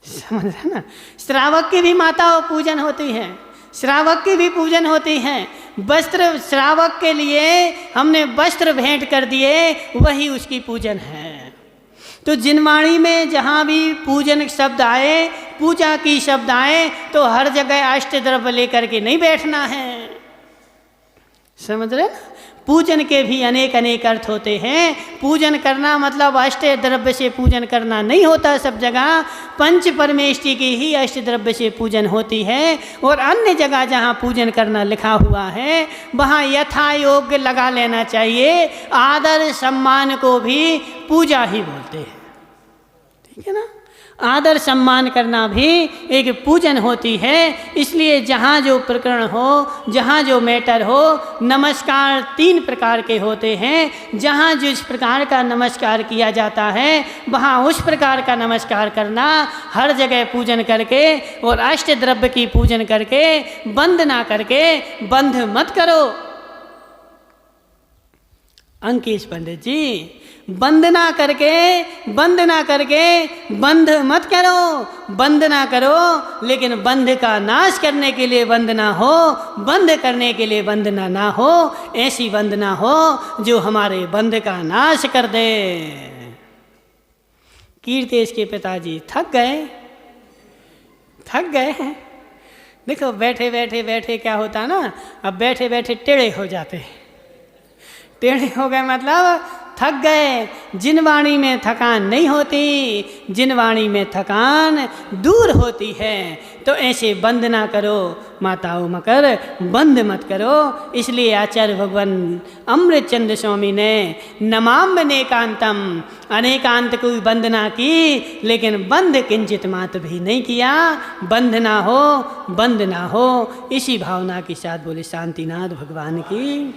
समझ रहे ना? श्रावक की भी माताओं पूजन होती है, श्रावक की भी पूजन होती है। वस्त्र श्रावक के लिए हमने वस्त्र भेंट कर दिए, वही उसकी पूजन है। तो जिनवाणी में जहाँ भी पूजन शब्द आए, पूजा की शब्द आए, तो हर जगह अष्ट द्रव्य लेकर के नहीं बैठना है। समझ रहे? पूजन के भी अनेक अनेक अर्थ होते हैं। पूजन करना मतलब अष्ट द्रव्य से पूजन करना नहीं होता। सब जगह पंच परमेष्टि की ही अष्ट द्रव्य से पूजन होती है। और अन्य जगह जहाँ पूजन करना लिखा हुआ है वहाँ यथा योग्य लगा लेना चाहिए। आदर सम्मान को भी पूजा ही बोलते हैं, ठीक है ना? आदर सम्मान करना भी एक पूजन होती है। इसलिए जहाँ जो प्रकरण हो, जहाँ जो मैटर हो, नमस्कार 3 प्रकार के होते हैं। जहाँ जिस प्रकार का नमस्कार किया जाता है वहाँ उस प्रकार का नमस्कार करना। हर जगह पूजन करके और अष्ट द्रव्य की पूजन करके, बंद ना करके, बंध मत करो। अंकेश पंडित जी, बंद ना करके बंध मत करो, बंद ना करो, लेकिन बंध का नाश करने के लिए बंद ना हो, बंद करने के लिए बंद ना हो। ऐसी बंद ना हो जो हमारे बंध का नाश कर दे। कीर्तेश के पिताजी थक गए हैं। देखो बैठे बैठे क्या होता ना, अब बैठे बैठे टेढ़े हो जाते। टेढ़े हो गए मतलब थक गए। जिनवाणी में थकान नहीं होती, जिनवाणी में थकान दूर होती है। तो ऐसे बंद ना करो माताओं मकर, बंद मत करो। इसलिए आचार्य भगवान अमृत चंद्र स्वामी ने नमाम नेकांतम, अनेकांत को बंद ना की, लेकिन बंद किंचित मात्र भी नहीं किया। बंद ना हो। इसी भावना के साथ बोले शांतिनाथ भगवान की।